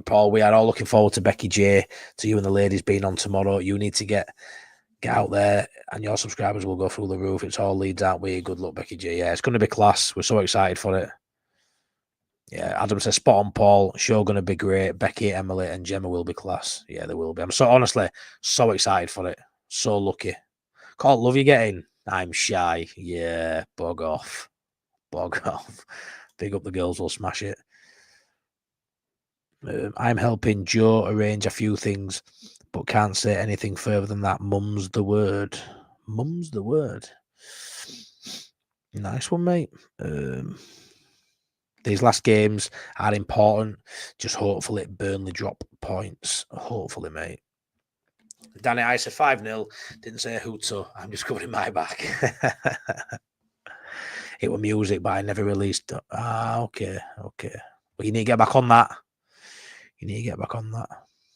Paul, we are all looking forward to Becky J, to you and the ladies being on tomorrow. You need to get out there, and your subscribers will go through the roof. It's all Leeds, aren't we? Good luck, Becky J. Yeah, it's going to be class. We're so excited for it. Yeah, Adam says, spot on, Paul. Show going to be great. Becky, Emily, and Gemma will be class. Yeah, they will be. I'm honestly so excited for it. So lucky. Colt, love you getting. I'm shy. Yeah, bog off. Big up the girls, will smash it. I'm helping Joe arrange a few things, but can't say anything further than that. Mum's the word. Mum's the word. Nice one, mate. These last games are important. Just hopefully Burnley drop points. Hopefully, mate. Danny, I said 5-0. Didn't say who to. I'm just covering my back. It was music, but I never released. Okay. Well, you need to get back on that.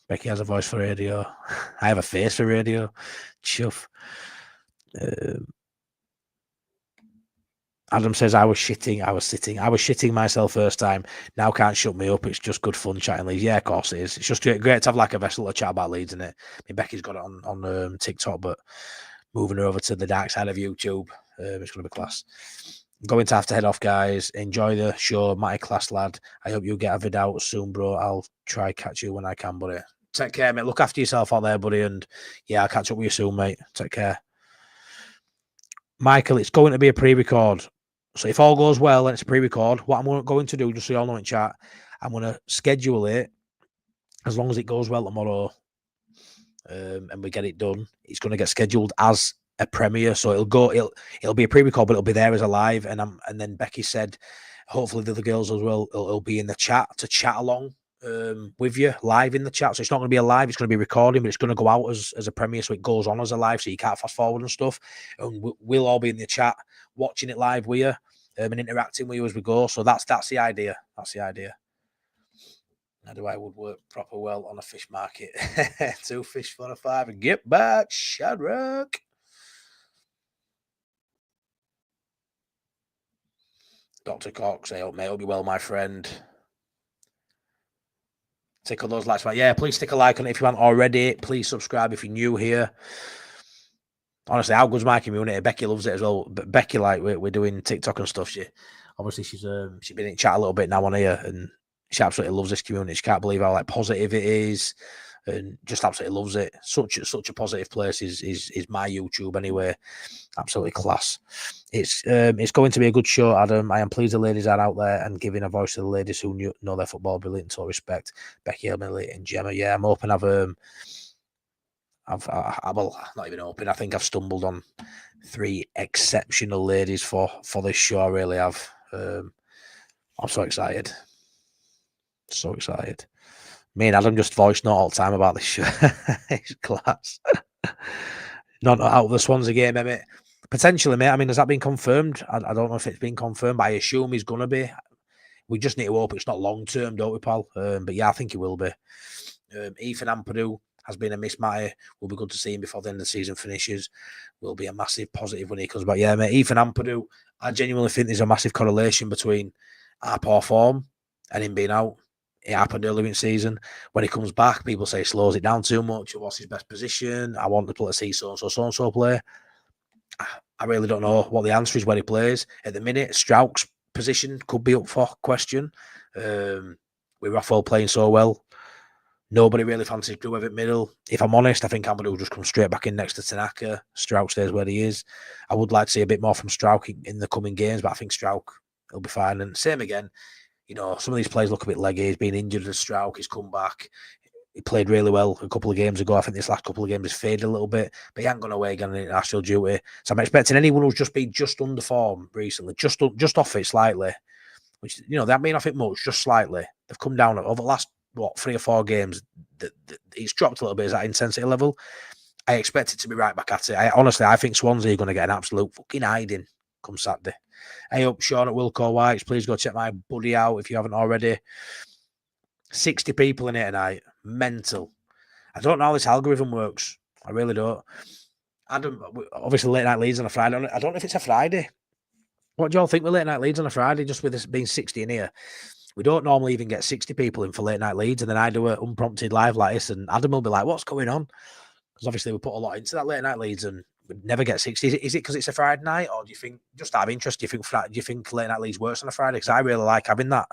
Becky has a voice for radio. I have a face for radio. Chuff. Adam says, I was shitting myself first time. Now can't shut me up. It's just good fun chatting Leeds. Yeah, of course it is. It's just great to have like a vessel to chat about Leeds, isn't it? I mean, Becky's got it on TikTok, but moving her over to the dark side of YouTube, it's going to be class. Going to have to head off, guys. Enjoy the show. Mighty class, lad. I hope you get a vid out soon, bro. I'll try catch you when I can, buddy. Take care, mate. Look after yourself out there, buddy. And yeah, I'll catch up with you soon, mate. Take care. Michael, it's going to be a pre-record. So if all goes well and it's a pre-record, what I'm going to do, just so you all know in chat, I'm going to schedule it as long as it goes well tomorrow and we get it done. It's going to get scheduled as a premiere, so it'll be a pre-record, but it'll be there as a live. And then Becky said, hopefully the other girls as well, it'll be in the chat to chat along with you live in the chat. So it's not going to be a live; it's going to be recording, but it's going to go out as a premiere, so it goes on as a live, so you can't fast forward and stuff. And we'll all be in the chat watching it live with you and interacting with you as we go. So that's the idea. How do I would work proper well on a fish market? 2 fish for a 5 and get back, Shadrach. Dr. Cox, I hope, mate. Hope you well, my friend. Tickle those likes, right? Yeah, please stick a like on it if you haven't already. Please subscribe if you're new here. Honestly, how good's my community? Becky loves it as well. But Becky, like, we're doing TikTok and stuff. She's been in chat a little bit now on here, and she absolutely loves this community. She can't believe how like positive it is, and just absolutely loves it. Such a positive place is my YouTube anyway. Absolutely class. It's going to be a good show, Adam. I am pleased the ladies are out there and giving a voice to the ladies who know their football brilliant. So respect, Becky, Emily, and Gemma. Yeah, I'm hoping I've not even hoping. I think I've stumbled on 3 exceptional ladies for this show. I really have. I'm so excited. So excited. Me and Adam just voice note all the time about this show. It's class. Not out of the Swansea game, mate. Potentially, mate. I mean, has that been confirmed? I don't know if it's been confirmed, but I assume he's going to be. We just need to hope it's not long term, don't we, pal? But yeah, I think he will be. Ethan Ampadu has been a miss, Matty. Will be good to see him before the end of the season finishes. Will be a massive positive when he comes back. Yeah, mate. Ethan Ampadu, I genuinely think there's a massive correlation between our poor form and him being out. It happened earlier in the season. When he comes back, people say he slows it down too much. What's his best position? I want to see so-and-so play. I really don't know what the answer is when he plays. At the minute, Strauch's position could be up for question. With Raphael playing so well, nobody really fancies Gruev at middle. If I'm honest, I think Ampadu will just come straight back in next to Tanaka. Strauch stays where he is. I would like to see a bit more from Strauch in the coming games, but I think Strauch will be fine. And same again. You know, some of these players look a bit leggy. He's been injured as Strauch. He's come back. He played really well a couple of games ago. I think this last couple of games has faded a little bit, but he hasn't gone away again on international duty. So I'm expecting anyone who's just been just under form recently, just off it slightly, which, you know, they haven't been off it much, just slightly. They've come down over the last, 3 or 4 games. It's dropped a little bit, is that intensity level. I expect it to be right back at it. I think Swansea are going to get an absolute fucking hiding come Saturday. Hey up, Sean at Wilco Whites. Please go check my buddy out if you haven't already. 60 people in here tonight. Mental. I don't know how this algorithm works. I really don't. Adam, obviously late night Leeds on a Friday. I don't know if it's a Friday. What do you all think with late night Leeds on a Friday? Just with this being 60 in here. We don't normally even get 60 people in for late night Leeds, and then I do an unprompted live like this, and Adam will be like, what's going on? Because obviously we put a lot into that late night Leeds, and we never get 60. Is it because it's a Friday night, or do you think, just out of interest, do you think late night Leeds works on a Friday? Because I really like having that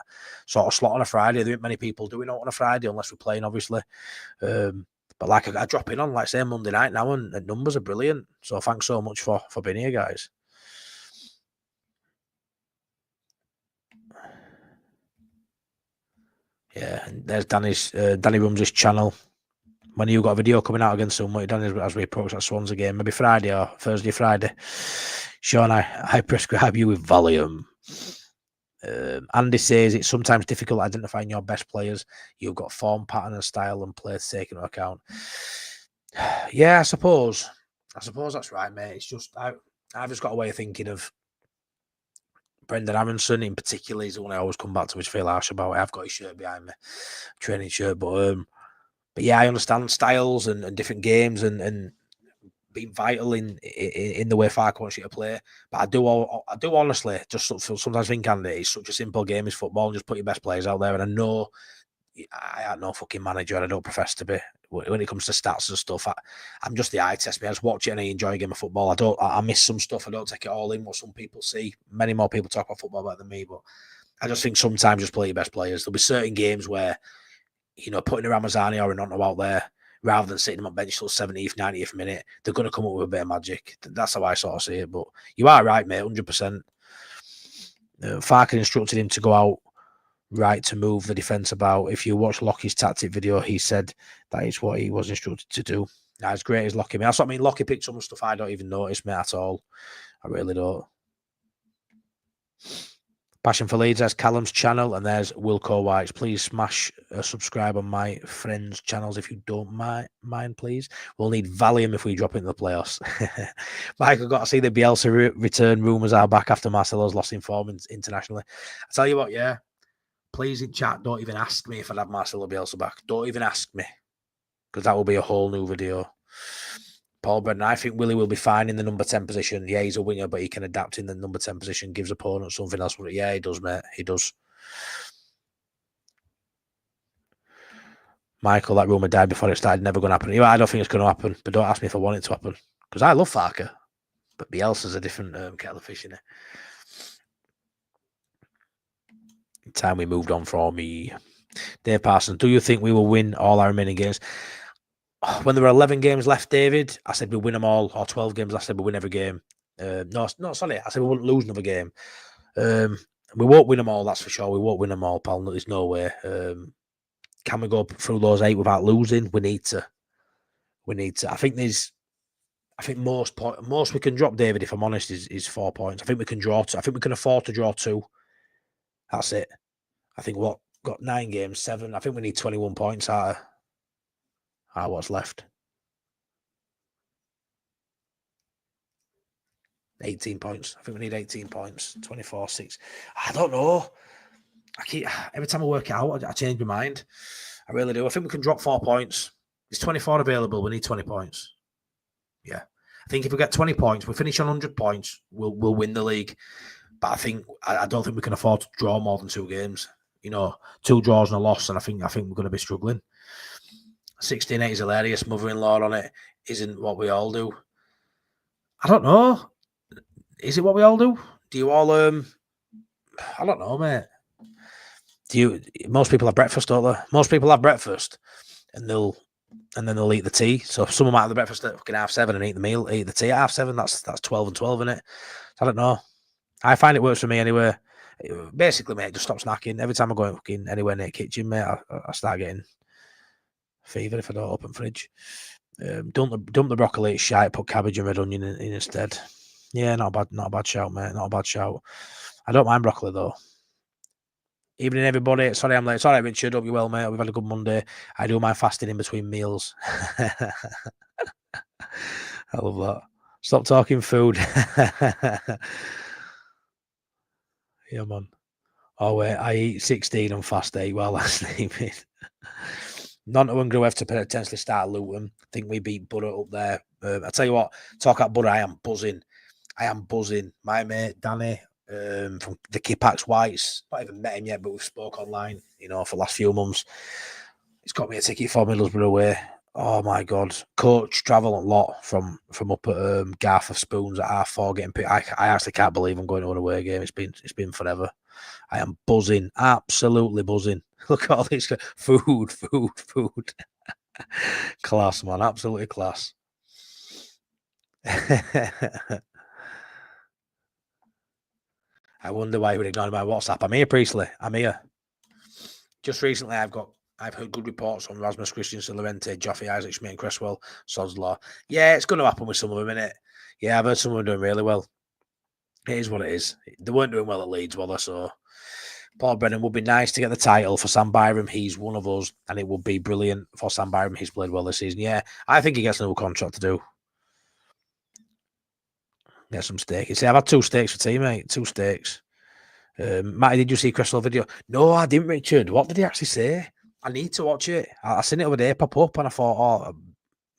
sort of slot on a Friday. There aren't many people doing it on a Friday unless we're playing, obviously. But like I drop in on, like say, Monday night now, and numbers are brilliant. So thanks so much for being here, guys. Yeah, and there's Danny Rumsey's channel. When you got a video coming out again soon, what you done is as we approach that Swans game, maybe Friday or Thursday, Friday. Sean, I prescribe you with Valium. Andy says it's sometimes difficult identifying your best players. You've got form, pattern, and style, and play to take into account. Yeah, I suppose that's right, mate. It's just I've just got a way of thinking of Brendan Aronson in particular. He's the one I always come back to, which I feel harsh about. I've got his shirt behind me, training shirt, but yeah, I understand styles and different games and being vital in the way Farke wants you to play. But I do honestly just sometimes think, Andy, it's such a simple game as football, and just put your best players out there. And I know I am no fucking manager, and I don't profess to be when it comes to stats and stuff. I'm just the eye test. I just watch it and I enjoy a game of football. I miss some stuff. I don't take it all in what some people see. Many more people talk about football better than me, but I just think sometimes just play your best players. There'll be certain games where, you know, putting a Ramazani or a Nonto out there rather than sitting them on bench till 70th, 90th minute, they're going to come up with a bit of magic. That's how I sort of see it. But you are right, mate, 100%. Farke instructed him to go out right to move the defence about. If you watch Lockie's tactic video, he said that is what he was instructed to do. Now, as great as Lockie, that's what I mean. Lockie picked some stuff I don't even notice, mate, at all. I really don't. Passion for Leeds, there's Callum's channel, and there's Wilco Whites. Please smash a subscribe on my friends' channels if you don't mind, please. We'll need Valium if we drop into the playoffs. Mike, I've got to see the Bielsa return rumours are back after Marcelo's lost in form internationally. I tell you what, yeah, please in chat, don't even ask me if I'd have Marcelo Bielsa back. Don't even ask me, because that will be a whole new video. Paul Brennan, I think Willie will be fine in the number 10 position. Yeah, he's a winger, but he can adapt in the number 10 position, gives opponents something else. Yeah, he does, mate. He does. Michael, that rumour died before it started. Never going to happen. Yeah, I don't think it's going to happen, but don't ask me if I want it to happen. Because I love Farke, but Bielsa's a different kettle of fish, innit? Time we moved on from me. Dave Parsons, do you think we will win all our remaining games? When there were 11 games left, David, I said we win them all, or 12 games, I said we win every game. No, sorry, I said we wouldn't lose another game. We won't win them all, that's for sure. We won't win them all, pal. There's no way. Can we go through those 8 without losing? We need to. I think most we can drop, David, if I'm honest, is 4 points. I think we can draw. I think we can afford to draw 2. That's it. I think got 9 games, 7. I think we need 21 points out of what's left. 18 points. I think we need 18 points. 24, 6. I don't know. Every time I work it out, I change my mind. I really do. I think we can drop 4 points. There's 24 available. We need 20 points. Yeah. I think if we get 20 points, we finish on 100 points, we'll win the league. But I don't think we can afford to draw more than 2 games. You know, 2 draws and a loss, and I think we're going to be struggling. 16-8 is hilarious. Mother-in-law on it isn't what we all do. I don't know. Is it what we all do? Do you all I don't know, mate. Most people have breakfast, don't they? Most people have breakfast and then they'll eat the tea. So someone might have the breakfast at fucking 7:30 and eat the tea at 7:30. That's 12 and 12, isn't it? I don't know. I find it works for me anyway. Basically, mate, just stop snacking. Every time I go fucking anywhere near the kitchen, mate, I start getting fever if I don't open fridge. Dump the broccoli, it's shite, put cabbage and red onion in instead. Yeah, not a bad shout, mate. Not a bad shout. I don't mind broccoli though. Evening, everybody. Sorry, I'm late. Sorry, Richard. Hope you're well, mate. We've had a good Monday. I do my fasting in between meals. I love that. Stop talking food. Yeah, man. Oh, wait. I eat 16 and fast 8 while I'm sleeping. None of them go have to potentially start Luton. I think we beat Borough up there. I tell you what, talk about Borough, I am buzzing. My mate, Danny, from the Kipax Whites, not even met him yet, but we've spoke online, for the last few months. He's got me a ticket for Middlesbrough away. Oh my God. Coach travel a lot from up at Garth of Spoons at R4 getting picked. I actually can't believe I'm going to an away game. It's been forever. I am buzzing, absolutely buzzing. Look at all this food. Class, man, absolutely class. I wonder why you would ignore my WhatsApp. I'm here, Priestley. I'm here. Just recently, I've heard good reports on Rasmus Christensen, Lorente, Joffe, Isaac, Schmidt, and Cresswell, Sodslaw. Yeah, it's going to happen with some of them, innit? Yeah, I've heard some of them doing really well. It is what it is. They weren't doing well at Leeds, were they? So Paul Brennan would be nice to get the title for Sam Byram. He's one of us, and it would be brilliant for Sam Byram. He's played well this season. Yeah, I think he gets another contract to do. Get some steak. You see, I've had 2 steaks for tea, mate. 2 steaks. Matty, did you see Cresswell video? No, I didn't, Richard. What did he actually say? I need to watch it. I seen it over there pop up, and I thought, oh,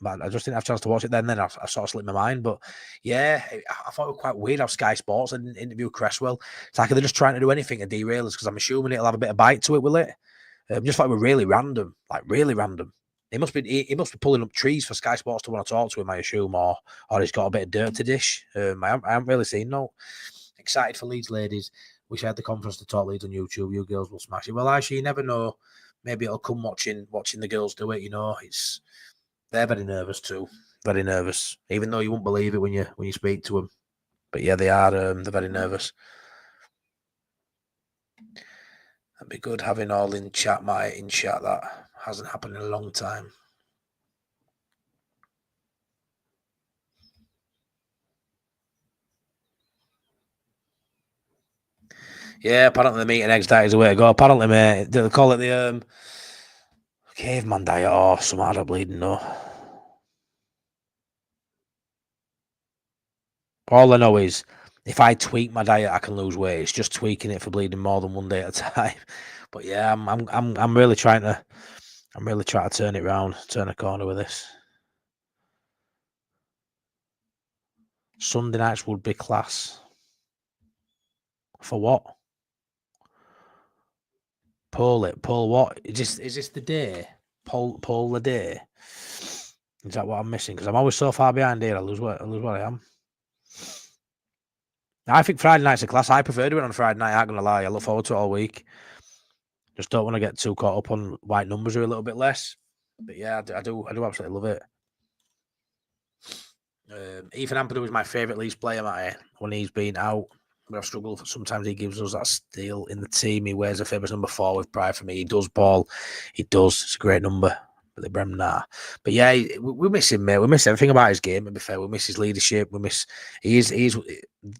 man, I just didn't have a chance to watch it then. Then I sort of slipped my mind. But yeah, I thought it was quite weird how Sky Sports didn't interview Cresswell. It's like they're just trying to do anything to derail us because I'm assuming it'll have a bit of bite to it, will it? Just thought it was really random, like really random. He must be pulling up trees for Sky Sports to want to talk to him, I assume, or he's got a bit of dirt to dish. I haven't really seen no. Excited for Leeds ladies. Wish I had the conference to talk Leeds on YouTube. You girls will smash it. Well, actually, you never know. Maybe it'll come watching the girls do it. They're very nervous too. Very nervous. Even though you won't believe it when you speak to them. But yeah, they are. They're very nervous. That'd be good having all in chat. That hasn't happened in a long time. Yeah, apparently the meat and eggs diet is the way to go. Apparently, mate, they call it the caveman diet or something. I don't bleeding know. All I know is if I tweak my diet, I can lose weight. It's just tweaking it for bleeding more than one day at a time. But yeah, I'm really trying to turn it around, turn a corner with this. Sunday nights would be class. For what? Poll what? Is this the day? Poll the day. Is that what I'm missing? Because I'm always so far behind here. I lose what I am. I think Friday night's a class. I prefer doing it on Friday night. I'm not gonna lie. I look forward to it all week. Just don't want to get too caught up on white numbers or a little bit less. But yeah, I do absolutely love it. Ethan Ampadu is my favourite Leeds player, Matty. When he's been out, I've struggled. Sometimes he gives us that steal in the team. He wears a famous number 4 with pride for me. He does, Paul. He does. It's a great number. But the Bremner. But yeah, we miss him, mate. We miss everything about his game, to be fair. We miss his leadership. He's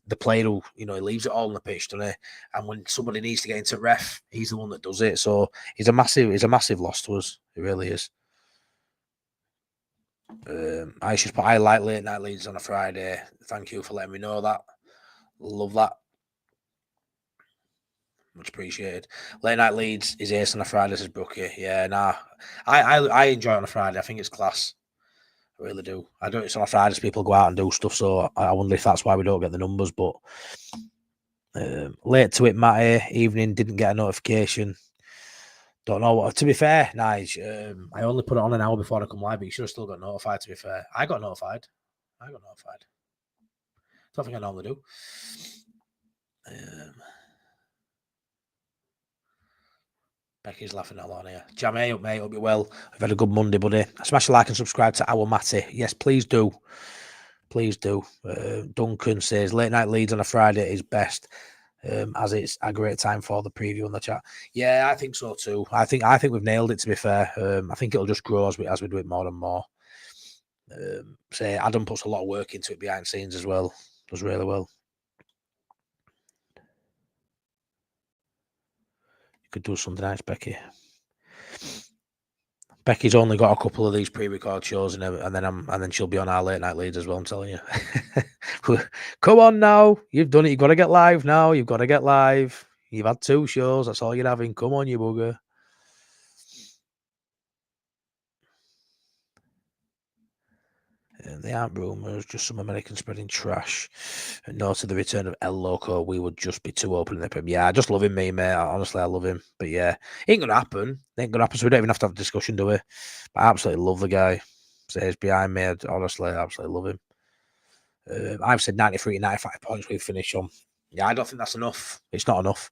the player who, he leaves it all on the pitch, doesn't he? And when somebody needs to get into ref, he's the one that does it. So he's a massive loss to us. It really is. I like late night Leeds on a Friday. Thank you for letting me know that. Love that. Much appreciated. Late night Leeds is ace on a Friday, says Brookie. Yeah, nah. I enjoy it on a Friday. I think it's class. I really do. I don't. It's on a Friday, so people go out and do stuff. So I wonder if that's why we don't get the numbers. But late to it, Matty. Evening, didn't get a notification. Don't know what. To be fair, Nige, I only put it on an hour before I come live, but you should have still got notified. To be fair, I got notified. Don't think I normally do. Becky's laughing out loud here. Jam up, mate. Hope you're well. I've had a good Monday, buddy. Smash a like and subscribe to our Matty. Yes, please do. Please do. Duncan says late night Leeds on a Friday is best. as it's a great time for the preview and the chat. Yeah, I think so too. I think we've nailed it, to be fair. I think it'll just grow as we do it more and more. Say Adam puts a lot of work into it behind the scenes as well. Does really well. You could do something nice, Becky. Becky's only got a couple of these pre-record shows, and then she'll be on our late night leads as well. I'm telling you. Come on now, you've done it. You've got to get live now. You've got to get live. You've had 2 shows. That's all you're having. Come on, you bugger. They aren't rumours, just some Americans spreading trash. And no to the return of El Loco, we would just be too open in the prim. Yeah, I just love him, mate. Honestly, I love him. But yeah, it ain't going to happen. It ain't going to happen, so we don't even have to have a discussion, do we? But I absolutely love the guy. Says behind me. Honestly, I absolutely love him. I've said 93 to 95 points we finish on. Yeah, I don't think that's enough. It's not enough.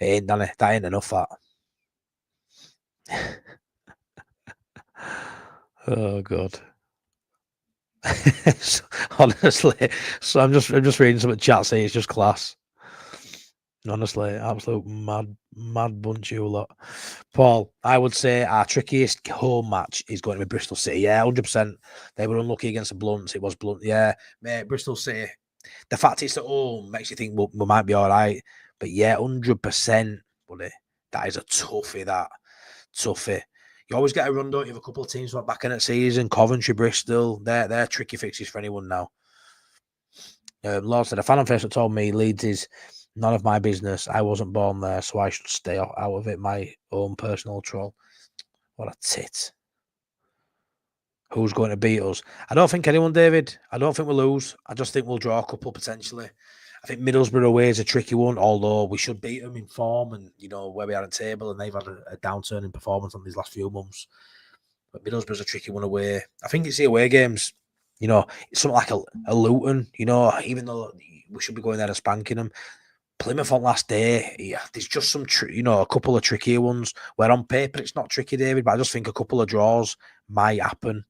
It ain't, Danny. That ain't enough, that. Oh, God. Honestly, so I'm just reading some of the chat saying it's just class. Honestly, absolute mad bunch you lot. Paul, I would say our trickiest home match is going to be Bristol City. Yeah, 100%. They were unlucky against the Blunts. It was Blunt. Yeah, mate, Bristol City. The fact it's at home makes you think we might be all right. But yeah, 100%, buddy. That is a toughie, that. Toughie. You always get a run, don't you, of a couple of teams back in the season. Coventry, Bristol. They're tricky fixes for anyone now. Lord said, a fan on Facebook told me Leeds is none of my business. I wasn't born there, so I should stay out of it. My own personal troll. What a tit. Who's going to beat us? I don't think anyone, David. I don't think we'll lose. I just think we'll draw a couple potentially. I think Middlesbrough away is a tricky one, although we should beat them in form and, where we are at the table, and they've had a downturn in performance on these last few months. But Middlesbrough's a tricky one away. I think it's the away games. It's something like a Luton, even though we should be going there and spanking them. Plymouth on last day, yeah, there's just some, a couple of trickier ones where on paper it's not tricky, David, but I just think a couple of draws might happen.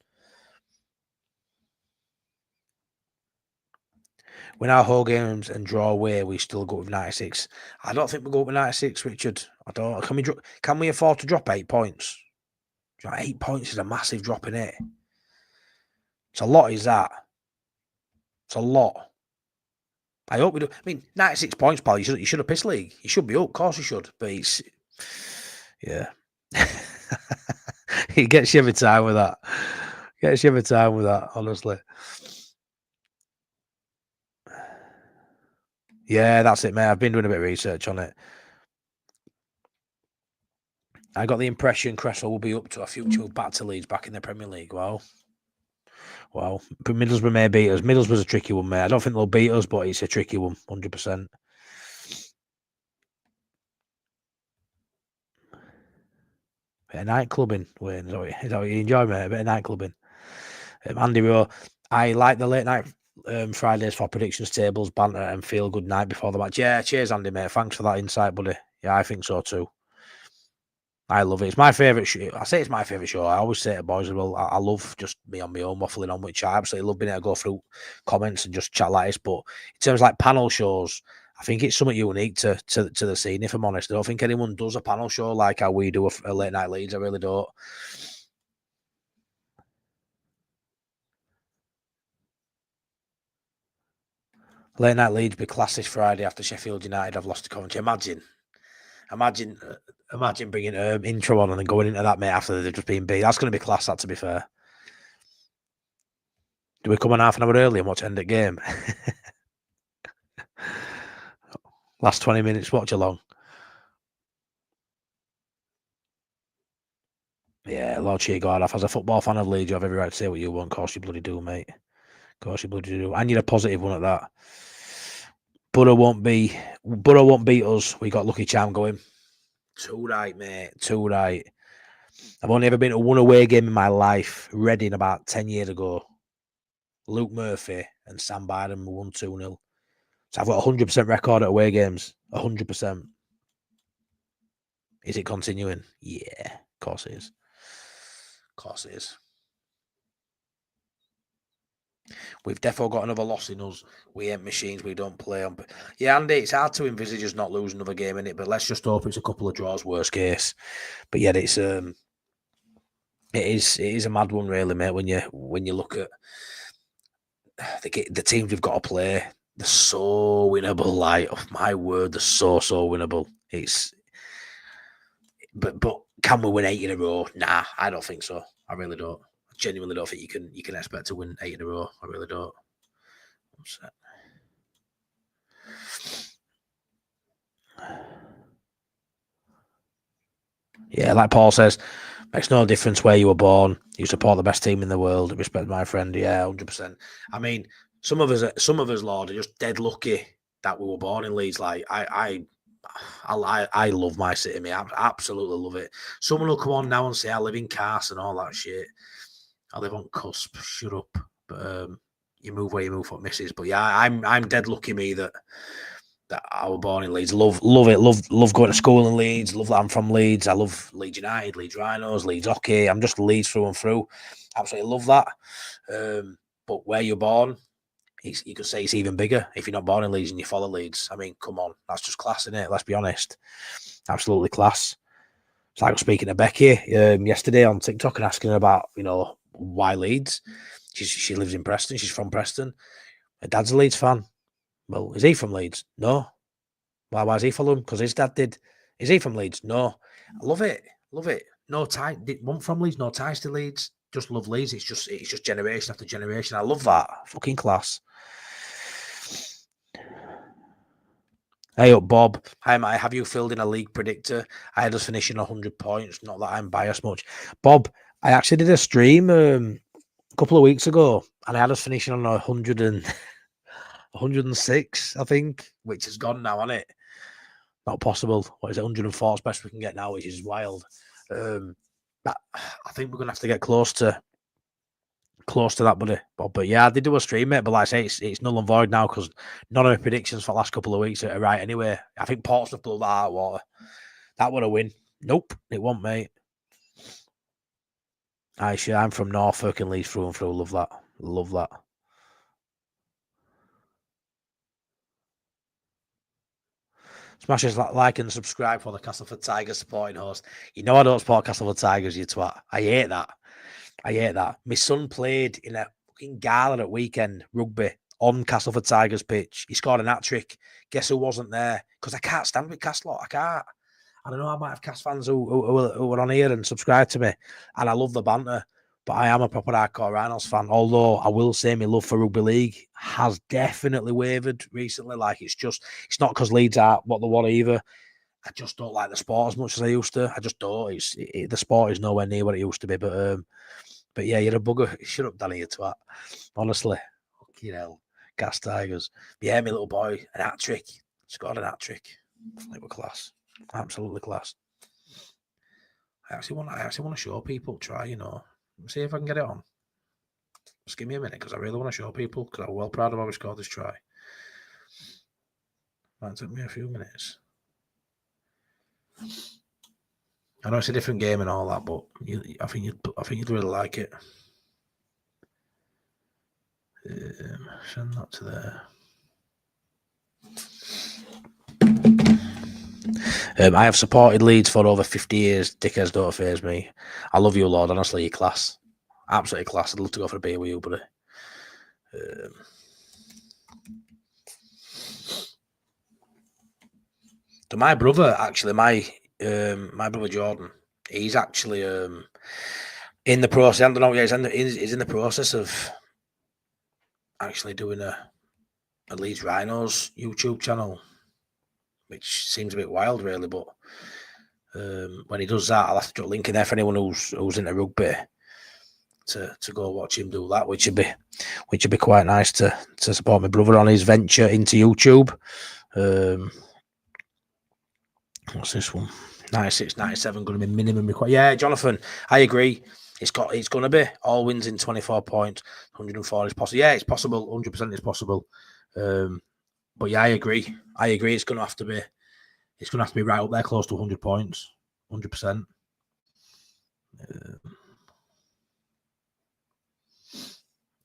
Win our whole games and draw away, we still go with 96. I don't think we'll go with 96, Richard. I don't. Can we afford to drop 8 points? 8 points is a massive drop in it. It's a lot, is that? It's a lot. I hope we do. I mean, 96 points, pal. You should have pissed league. You should be up. Of course you should. But it's... Yeah. He gets you every time with that. Honestly. Yeah, that's it, mate. I've been doing a bit of research on it. I got the impression Cresswell will be up to a future move back to Leeds, back in the Premier League. Wow. But Middlesbrough may beat us. Middlesbrough's a tricky one, mate. I don't think they'll beat us, but it's a tricky one, 100%. Bit of nightclubbing, Wayne. Is that what you enjoy, mate? A bit of nightclubbing. Andy Rowe, I like the late night Fridays for predictions tables, banter, and feel good night before the match. Yeah, cheers, Andy, mate. Thanks for that insight, buddy. Yeah, I think so too. I love it. It's my favourite show. I say it's my favourite show. I always say to boys as well, I love just me on my own waffling on, which I absolutely love being able to go through comments and just chat like this. But in terms of like panel shows, I think it's something unique to the scene, if I'm honest. I don't think anyone does a panel show like how we do a late night Leeds. I really don't. Late night Leeds be class this Friday after Sheffield United have lost to Coventry. Imagine bringing intro on and then going into that, mate, after they've just been beat. That's going to be class, that, to be fair. Do we come on half an hour early and watch end of game? Last 20 minutes, watch along. Yeah, Lord Sheargard, as a football fan of Leeds, you have every right to say what you want. Of course you bloody do, mate. Of course you bloody do. And you're a positive one at that. Borough won't beat us. We got Lucky Charm going. Too right, mate. Too right. I've only ever been to one away game in my life. Reading about 10 years ago. Luke Murphy and Sam Biden won 2-0. So I've got a 100% record at away games. 100%. Is it continuing? Yeah, of course it is. Of course it is. We've definitely got another loss in us. We ain't machines. We don't play on. Yeah, Andy, it's hard to envisage us not losing another game in it, but let's just hope it's a couple of draws, worst case. But yeah, it is a mad one, really, mate. When you look at the teams we've got to play, they're so winnable. Like, oh my word, they're so winnable. But can we win 8 in a row? Nah, I don't think so. I really don't. I genuinely don't think you can expect to win 8 in a row. I really don't. Yeah, like Paul says, makes no difference where you were born. You support the best team in the world. Respect my friend. Yeah, 100%. I mean, some of us, Lord, are just dead lucky that we were born in Leeds. Like I love my city, mate. I absolutely love it. Someone will come on now and say I live in Cars and all that shit. I live on Cusp. Shut up. But you move where you move for misses. But yeah, I'm dead lucky, me, that I was born in Leeds. Love it. Love going to school in Leeds. Love that I'm from Leeds. I love Leeds United, Leeds Rhinos, Leeds Hockey. I'm just Leeds through and through. Absolutely love that. But where you're born, you could say it's even bigger if you're not born in Leeds and you follow Leeds. I mean, come on, that's just class, isn't it? Let's be honest. Absolutely class. It's like I was speaking to Becky yesterday on TikTok and asking her about, why Leeds. She lives in Preston. She's from Preston. Her dad's a Leeds fan. Well, is he from Leeds? No. Why is he following? Because his dad did. Is he from Leeds? No. I love it. Love it. No tie. One from Leeds, no ties to Leeds. Just love Leeds. It's just generation after generation. I love that. Fucking class. Hey up, Bob. Hi, Mate. Have you filled in a league predictor? I had us finishing 100 points. Not that I'm biased much. Bob, I actually did a stream a couple of weeks ago, and I had us finishing on 106, I think, which has gone now, hasn't it? Not possible. What is it? 104 is best we can get now, which is wild. But I think we're gonna have to get close to that, buddy. But yeah, I did do a stream, mate. But like I say, it's null and void now because none of my predictions for the last couple of weeks are right anyway. I think Portsmouth blew that out of water. That would have win. Nope, it won't, mate. I'm from Norfolk and Leeds through and through. Love that. Love that. Smash us like and subscribe for the Castleford Tigers supporting host. You know I don't support Castleford Tigers, you twat. I hate that. My son played in a fucking gala at weekend rugby on Castleford Tigers pitch. He scored an hat-trick. Guess who wasn't there? Because I can't stand with Castleford. I can't. I don't know, I might have Cast fans who were on here and subscribe to me. And I love the banter. But I am a proper hardcore Rhinos fan. Although I will say my love for rugby league has definitely wavered recently. Like it's not because Leeds are what they want either. I just don't like the sport as much as I used to. I just don't. The sport is nowhere near what it used to be. But yeah, you're a bugger. Shut up, Danny, you twat. Honestly, fucking hell, Gas Tigers. But yeah, my little boy, an hat trick. Scored an hat trick. It was class. Absolutely class. I actually want to show people. Try, see if I can get it on. Just give me a minute because I really want to show people because I'm well proud of how we scored this try. That took me a few minutes. I know it's a different game and all that, but I think you'd really like it. Send that to there. I have supported Leeds for over 50 years. Dickheads don't faze me. I love you, Lord. Honestly, you're class. Absolutely class. I'd love to go for a beer with you, buddy. So my brother, actually, my brother Jordan, he's actually in the process. I don't know. Yeah, he's in the process of actually doing a Leeds Rhinos YouTube channel, which seems a bit wild, really. But when he does that, I'll have to drop a link in there for anyone who's into rugby to go watch him do that, which would be quite nice to support my brother on his venture into YouTube. What's this one? 96, 97 going to be minimum required. Yeah, Jonathan, I agree. It's going to be all wins in 24 points. 104 is possible. Yeah, it's possible. 100% is possible. But yeah, I agree. It's going to have to be. It's going to have to be right up there, close to 100 points. 100%.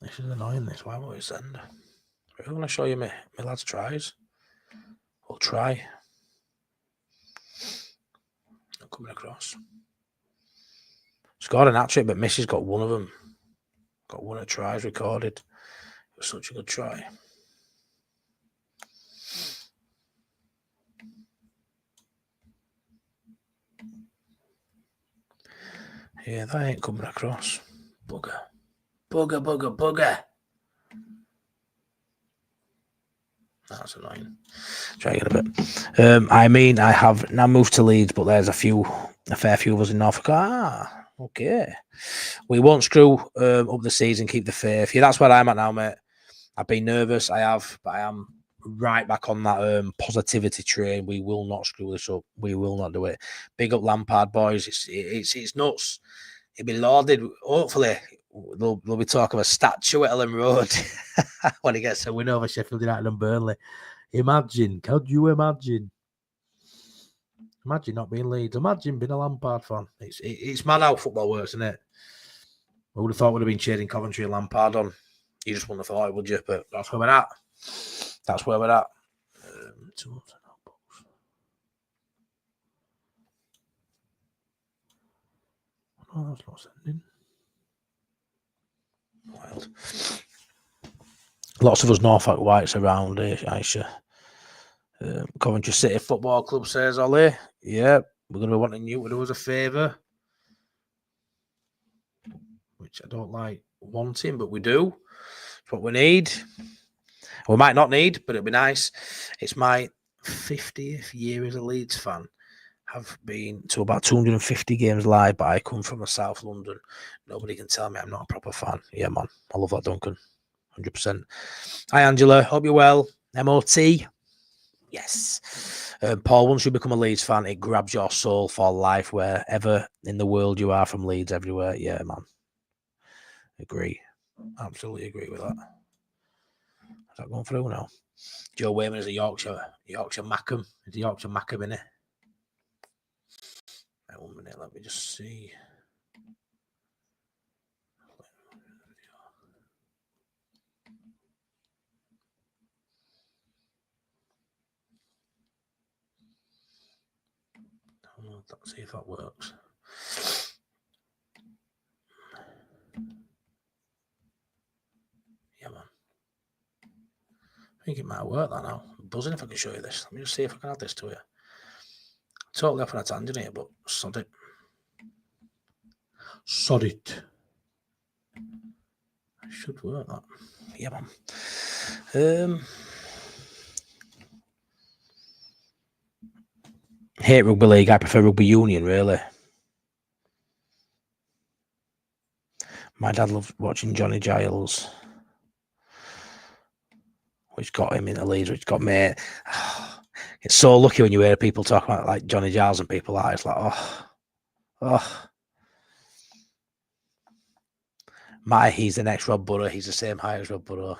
This is annoying, this. Why won't it send? I'm going to show you my lad's tries. We'll try. Not coming across. Scored an hat-trick, but Missy's got one of them. Got one of the tries recorded. It was such a good try. Yeah, that ain't coming across. Bugger. Bugger, bugger, bugger. That's annoying. Try again a bit. I mean, I have now moved to Leeds, but there's a fair few of us in Norfolk. Ah, okay. We won't screw up the season, keep the faith. Yeah, that's where I'm at now, mate. I've been nervous, I have, but I am right back on that positivity train. We will not screw this up. We will not do it. Big up Lampard, boys. It's nuts. It'll be lauded. Hopefully, there'll be talk of a statue at Ellen Road when he gets a win over Sheffield United and Burnley. Imagine. Could you imagine? Imagine not being Leeds. Imagine being a Lampard fan. It's mad how football works, isn't it? I would have thought we'd have been cheering Coventry and Lampard on. You just wouldn't have thought it, would you? But that's where we're at. That's where we're at. Oh, that's not sending. Wild. Lots of us Norfolk Whites around here, Aisha. Coventry City Football Club says Ollie. Yeah, we're going to be wanting you to do us a favour. Which I don't like wanting, but we do. It's what we need. We might not need, but it'd be nice. It's my 50th year as a Leeds fan. I've been to about 250 games live, but I come from South London. Nobody can tell me I'm not a proper fan. Yeah, man. I love that, Duncan. 100%. Hi, Angela. Hope you're well. MOT. Yes. Paul, once you become a Leeds fan, it grabs your soul for life wherever in the world you are, from Leeds everywhere. Yeah, man. Agree. Absolutely agree with that. Is that going through now? Joe Wayman is a Yorkshire Mackham. It's a Yorkshire Mackham, innit? Wait 1 minute, let me just see. Let's see if that works. Yeah, man. I think it might work that now. I'm buzzing if I can show you this. Let me just see if I can add this to you. Totally off on a tangent here, but sod it. Sod it. It should work that. Yeah, man. Hate rugby league. I prefer rugby union, really. My dad loved watching Johnny Giles, which got him into Leeds, which got me. It's so lucky when you hear people talk about like Johnny Giles and people like it's like, oh. He's the next Rob Burrow. He's the same height as Rob Burrow.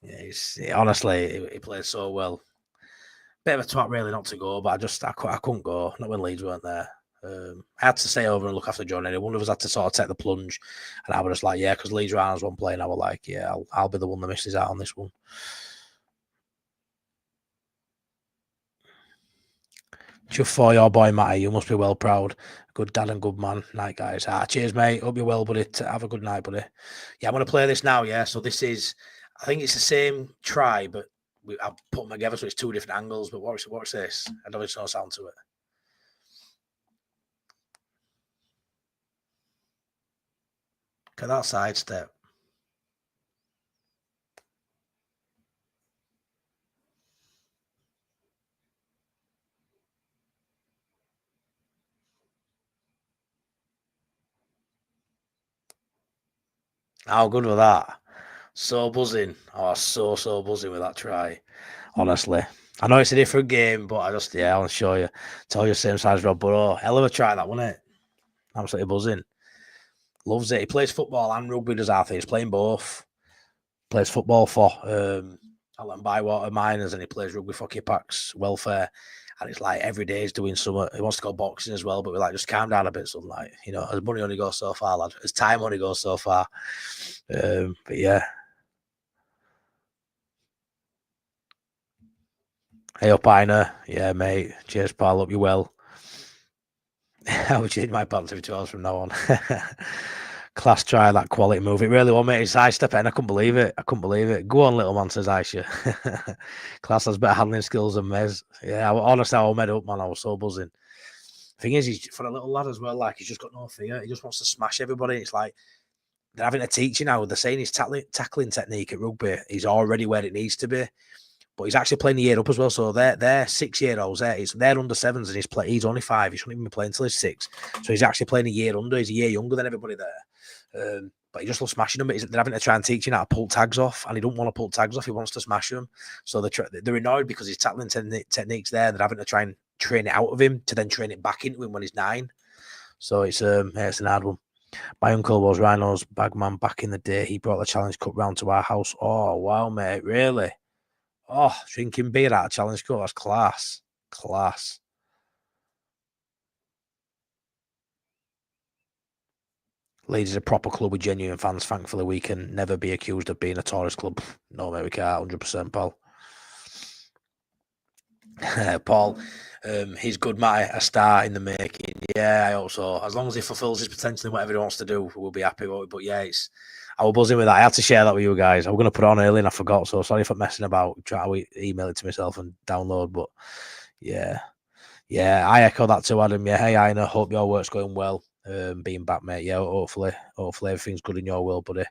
Yeah, honestly, he played so well. Bit of a twat, really, not to go, but I couldn't go. Not when Leeds weren't there. I had to stay over and look after Johnny. One of us had to sort of take the plunge, and I was just like, yeah, because Leeds Rhinos won't play, and I was like, yeah, I'll be the one that misses out on this one. Just for your boy Matty, you must be well proud. Good dad and good man. Night, guys. Cheers, mate. Hope you're well, buddy. Have a good night, buddy. Yeah, I'm going to play this now, yeah? So this is, I think it's the same try, but I've put them together, so it's two different angles. But what's this? I don't know if it's no sound to it. Look at that sidestep. How good was that? So buzzing. Oh, so buzzing with that try. Honestly. I know it's a different game, but I want to show you. Tell you same size Rob Burrow. Hell of a try, that, wasn't it? Absolutely buzzing. Loves it. He plays football and rugby, does Arthur. He's playing both. Plays football for Alan Bywater Miners, and he plays rugby for Kippax Welfare. And it's like every day he's doing something. He wants to go boxing as well, but we're like, just calm down a bit, son. Like, you know, as money only goes so far, lad. As time only goes so far. But yeah. Hey up, Ina. Yeah, mate. Cheers, pal. Hope you well. I would change my pants every 2 hours from now on. Class try that quality move. It really won't, mate. It's high step in. I couldn't believe it. Go on, little man, says Aisha. Class has better handling skills than Mez. Yeah, honestly, I was made up, man. I was so buzzing. Thing is, he's for a little lad as well. Like, he's just got no fear. He just wants to smash everybody. It's like they're having to teach you now. They're saying his tackling technique at rugby is already where it needs to be. But he's actually playing the year up as well. So they're 6-year-olds. They're under sevens, and he's only 5. He shouldn't even be playing until he's 6. So he's actually playing a year under. He's a year younger than everybody there. But he just loves smashing them. They're having to try and teach him how to pull tags off, and he don't want to pull tags off. He wants to smash them. So they're annoyed because his tackling technique's there. They're having to try and train it out of him to then train it back into him when he's 9. So it's an hard one. My uncle was Rhino's bagman back in the day. He brought the Challenge Cup round to our house. Oh, wow, mate. Really? Oh, drinking beer at a Challenge Cup. That's class. Class. Leeds is a proper club with genuine fans. Thankfully, we can never be accused of being a tourist club. No, mate, we can't. 100%, Paul. Paul, he's good, Matty. A star in the making. Yeah, I hope so. As long as he fulfills his potential in whatever he wants to do, we'll be happy. But yeah, I was buzzing with that. I had to share that with you guys. I was going to put it on early and I forgot. So sorry for messing about. Try to email it to myself and download. But yeah, I echo that too, Adam. Yeah, hey, Ina. Hope your work's going well. Being back, mate. Yeah, hopefully everything's good in your world, buddy.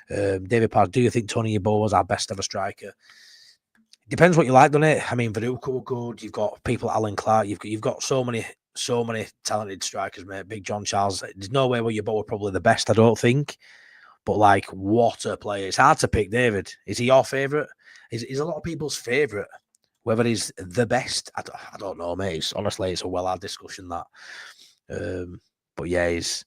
David Parr, do you think Tony Yeboah was our best ever striker? Depends what you like, doesn't it? I mean, Viduka were good. You've got people, Alan Clark. You've got so many talented strikers, mate. Big John Charles. There's no way where Yeboah were probably the best, I don't think. But like, what a player! It's hard to pick. David, is he your favourite? Is a lot of people's favourite? Whether he's the best, I don't know, mate. Honestly, it's a well-hard discussion that. But yeah, he's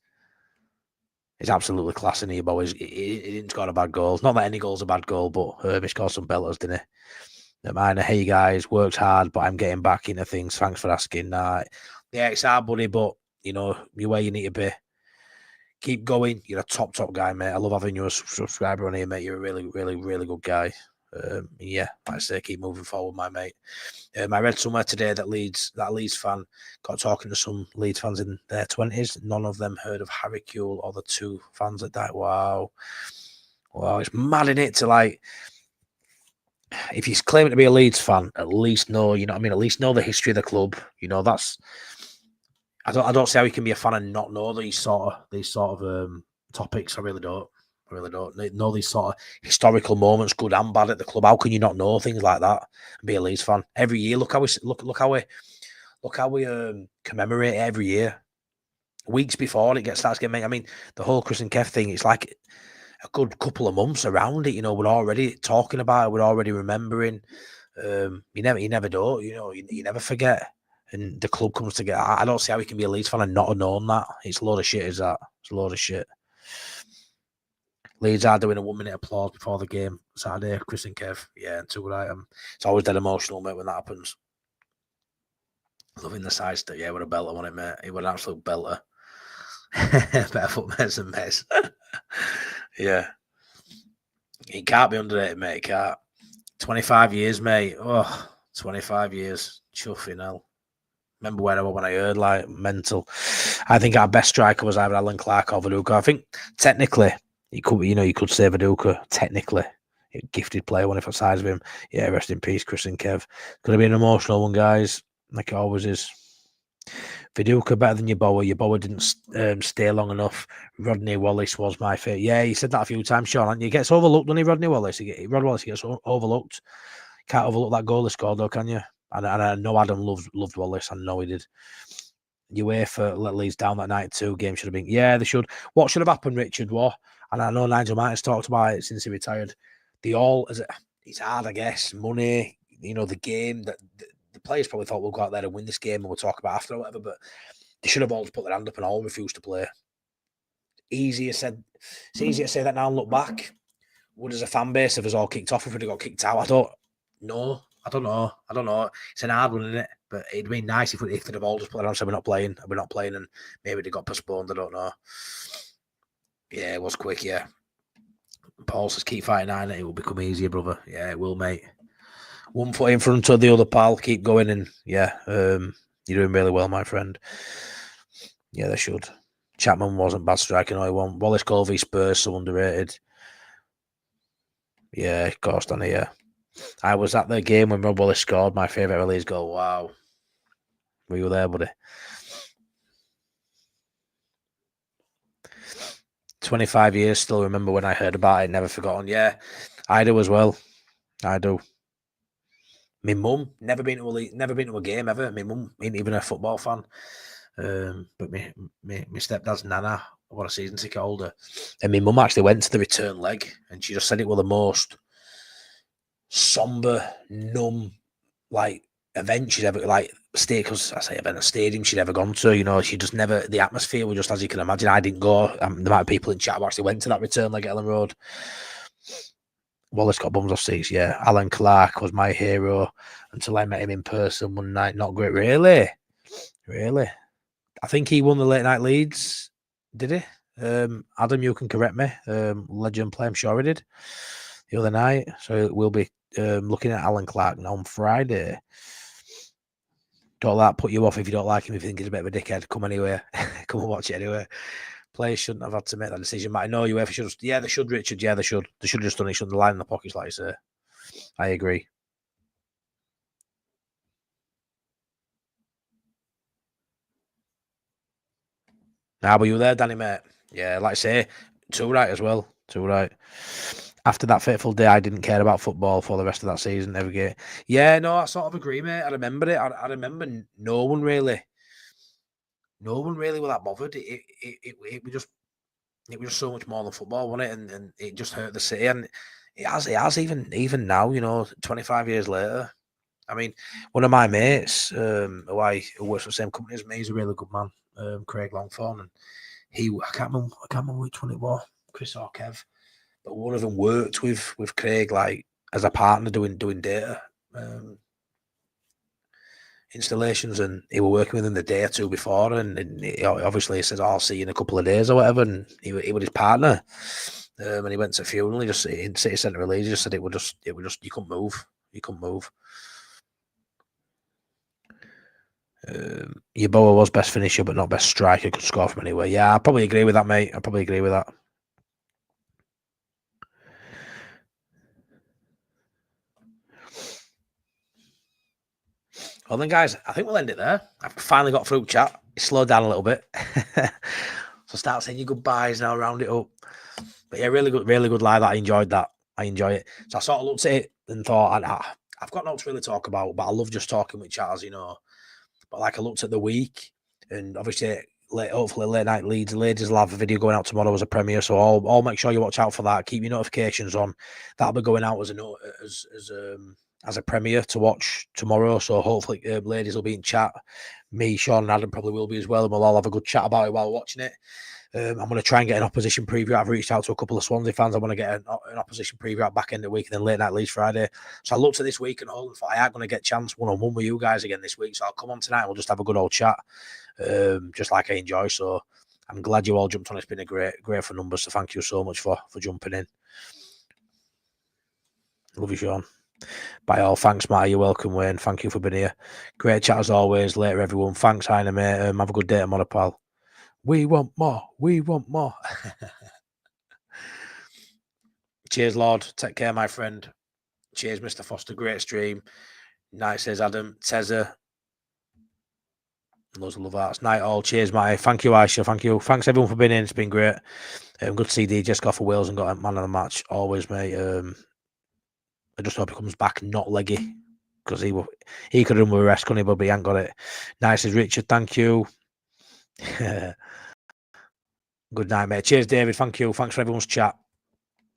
absolutely class in Yeboah. He didn't score a bad goal. Not that any goal's a bad goal, but he scored some belters, didn't he? Mine, hey guys, works hard, but I'm getting back into things. Thanks for asking. Yeah, it's hard, buddy, but you know, you're where you need to be. Keep going. You're a top guy, mate. I love having you as a subscriber on here, mate. You're a really, really, really good guy. Yeah, like I say, keep moving forward, my mate. I read somewhere today that Leeds fan got talking to some Leeds fans in their 20s. None of them heard of Harry Kewell or the 2 fans that died. Wow, it's mad in it to like. If he's claiming to be a Leeds fan, at least know, you know what I mean? At least know the history of the club. You know, that's. I don't see how he can be a fan and not know these sort of topics. I really don't know these sort of historical moments, good and bad, at the club. How can you not know things like that and be a Leeds fan? Every year, look how we commemorate it every year. Weeks before it starts getting made. I mean, the whole Chris and Kev thing. It's like a good couple of months around it. You know, we're already talking about it. We're already remembering. You never do. You know, you never forget. And the club comes together. I don't see how he can be a Leeds fan and not have known that. It's a load of shit, is that? It's a load of shit. Leeds are doing a 1 minute applause before the game Saturday. Chris and Kev. Yeah, and too right. It's always dead emotional, mate, when that happens. Loving the side step. Yeah, what a belter, wasn't it, mate? He was an absolute belter. Barefoot Mez and Mez. Yeah. He can't be underrated, mate. He can't. 25 years, mate. Oh, 25 years. Chuffing hell. Remember where I was when I heard, like, mental. I think our best striker was either Alan Clark or Viduka. I think technically, you could say Viduka, technically. A gifted player, one if the size of him. Yeah, rest in peace, Chris and Kev. Could have been an emotional one, guys. Like it always is. Viduka better than Yeboah. Yeboah didn't stay long enough. Rodney Wallace was my favourite. Yeah, he said that a few times, Sean. He gets overlooked, doesn't he, Rodney Wallace? Rod Wallace gets overlooked. Can't overlook that goal he scored, though, can you? And I know Adam loved Wallace. I know he did. UEFA let Leeds down that night too. Game should have been. Yeah, they should. What should have happened, Richard? And I know Nigel Martin's talked about it since he retired. It's hard, I guess. Money, you know, the game that the players probably thought we'll go out there and win this game and we'll talk about after or whatever. But they should have all put their hand up and all refused to play. It's easier to say that now and look back. Would as a fan base have us all kicked off if we'd have got kicked out? I don't know. I don't know. It's an hard one, isn't it? But it'd be nice if they'd have all just put it on and said we're not playing, and maybe they got postponed. I don't know. Yeah, it was quick. Yeah. Paul says keep fighting on it. It will become easier, brother. Yeah, it will, mate. One foot in front of the other, pal. Keep going, and yeah, you're doing really well, my friend. Yeah, they should. Chapman wasn't bad striking. I won. Wallace Colby Spurs so underrated. Yeah, of course, Danny. Yeah, I was at the game when Rob Wallace scored my favourite release goal. Wow, were you there, buddy? 25 years, still remember when I heard about it. Never forgotten. Yeah, I do as well. I do. My mum never been to a game ever. My mum ain't even a football fan. But my stepdad's nana, what a season ticket holder, and my mum actually went to the return leg, and she just said it was the most somber, numb, like event she'd ever because I say event, a stadium she'd ever gone to. You know, she just never. The atmosphere was just as you can imagine. I didn't go. The amount of people in chat who actually went to that return leg at Ellen Road. Wallace got bums off seats. Yeah, Alan Clark was my hero until I met him in person one night. Not great, really. I think he won the late night Leeds. Did he? Adam, you can correct me. Legend play, I'm sure he did the other night. So we'll be looking at Alan Clark now on Friday. Don't let that put you off if you don't like him. If you think he's a bit of a dickhead, come anyway. Come and watch it anyway. Players shouldn't have had to make that decision. I know UEFA should. Yeah, they should, Richard. Yeah, they should. They should have just done it. Shouldn't have line in the pockets, like you say. I agree. Now, were you there, Danny, mate? Yeah, like I say, too right as well. Too right. After that fateful day, I didn't care about football for the rest of that season. Every game. Yeah, no, I sort of agree, mate. I remember it. I remember no one really was that bothered. It was just so much more than football, wasn't it? And it just hurt the city, and it has even now. You know, 25 years later. I mean, one of my mates, who works for the same company as me, he's a really good man, Craig Longthorne, and I can't remember which one it was, Chris or Kev, but one of them worked with Craig like as a partner doing data installations, and he were working with him the day or two before, and he obviously said, "I'll see you in a couple of days or whatever," and he was his partner, and he went to a funeral. He just in city centre release, he just said it would just you couldn't move. Yeboah was best finisher, but not best striker. Could score from anywhere. Yeah, I probably agree with that, mate. I probably agree with that. Well then, guys, I think we'll end it there. I've finally got through chat. It slowed down a little bit. So start saying your goodbyes now, round it up. But yeah, really good live. I enjoyed that. I enjoy it. So I sort of looked at it and thought, I've got nothing to really talk about, but I love just talking with chatters, you know. But like I looked at the week, and obviously hopefully late night Leeds ladies will have a video going out tomorrow as a premiere. So all make sure you watch out for that. Keep your notifications on. That'll be going out as a premiere to watch tomorrow. So hopefully ladies will be in chat. Me, Sean, and Adam probably will be as well, and we'll all have a good chat about it while watching it. I'm going to try and get an opposition preview. I've reached out to a couple of Swansea fans. I want to get an opposition preview out back end of the week and then late night Leeds Friday. So I looked at this week and thought I ain't going to get a chance one-on-one with you guys again this week. So I'll come on tonight and we'll just have a good old chat, just like I enjoy. So I'm glad you all jumped on. It's been a great for numbers. So thank you so much for jumping in. Love you, Sean. By all, thanks, Matty. You're welcome, Wayne. Thank you for being here. Great chat as always. Later, everyone. Thanks, Heine, mate. Have a good day tomorrow, pal. We want more. We want more. Cheers, Lord. Take care, my friend. Cheers, Mr. Foster. Great stream. Night, says Adam. Tezza. Loads of love arts. Night all. Cheers, Matty. Thank you, Aisha. Thank you. Thanks, everyone, for being in. It's been great. Good to see D just got for Wales and got a man of the match. Always, mate. I just hope he comes back not leggy, because he could have done with a rest, couldn't he? But he ain't got it. Nice as Richard. Thank you. Good night, mate. Cheers, David. Thank you. Thanks for everyone's chat.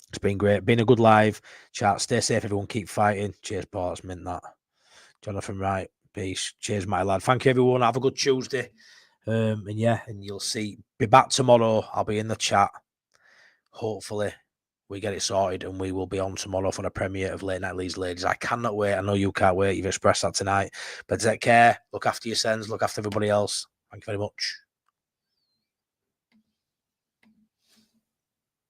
It's been great. Been a good live chat. Stay safe, everyone. Keep fighting. Cheers, Paul. It's meant that. Jonathan Wright. Peace. Cheers, my lad. Thank you, everyone. Have a good Tuesday. And you'll see. Be back tomorrow. I'll be in the chat. Hopefully, we get it sorted, and we will be on tomorrow for a premiere of Late Night Leeds Ladies. I cannot wait. I know you can't wait. You've expressed that tonight. But take care. Look after your sons. Look after everybody else. Thank you very much.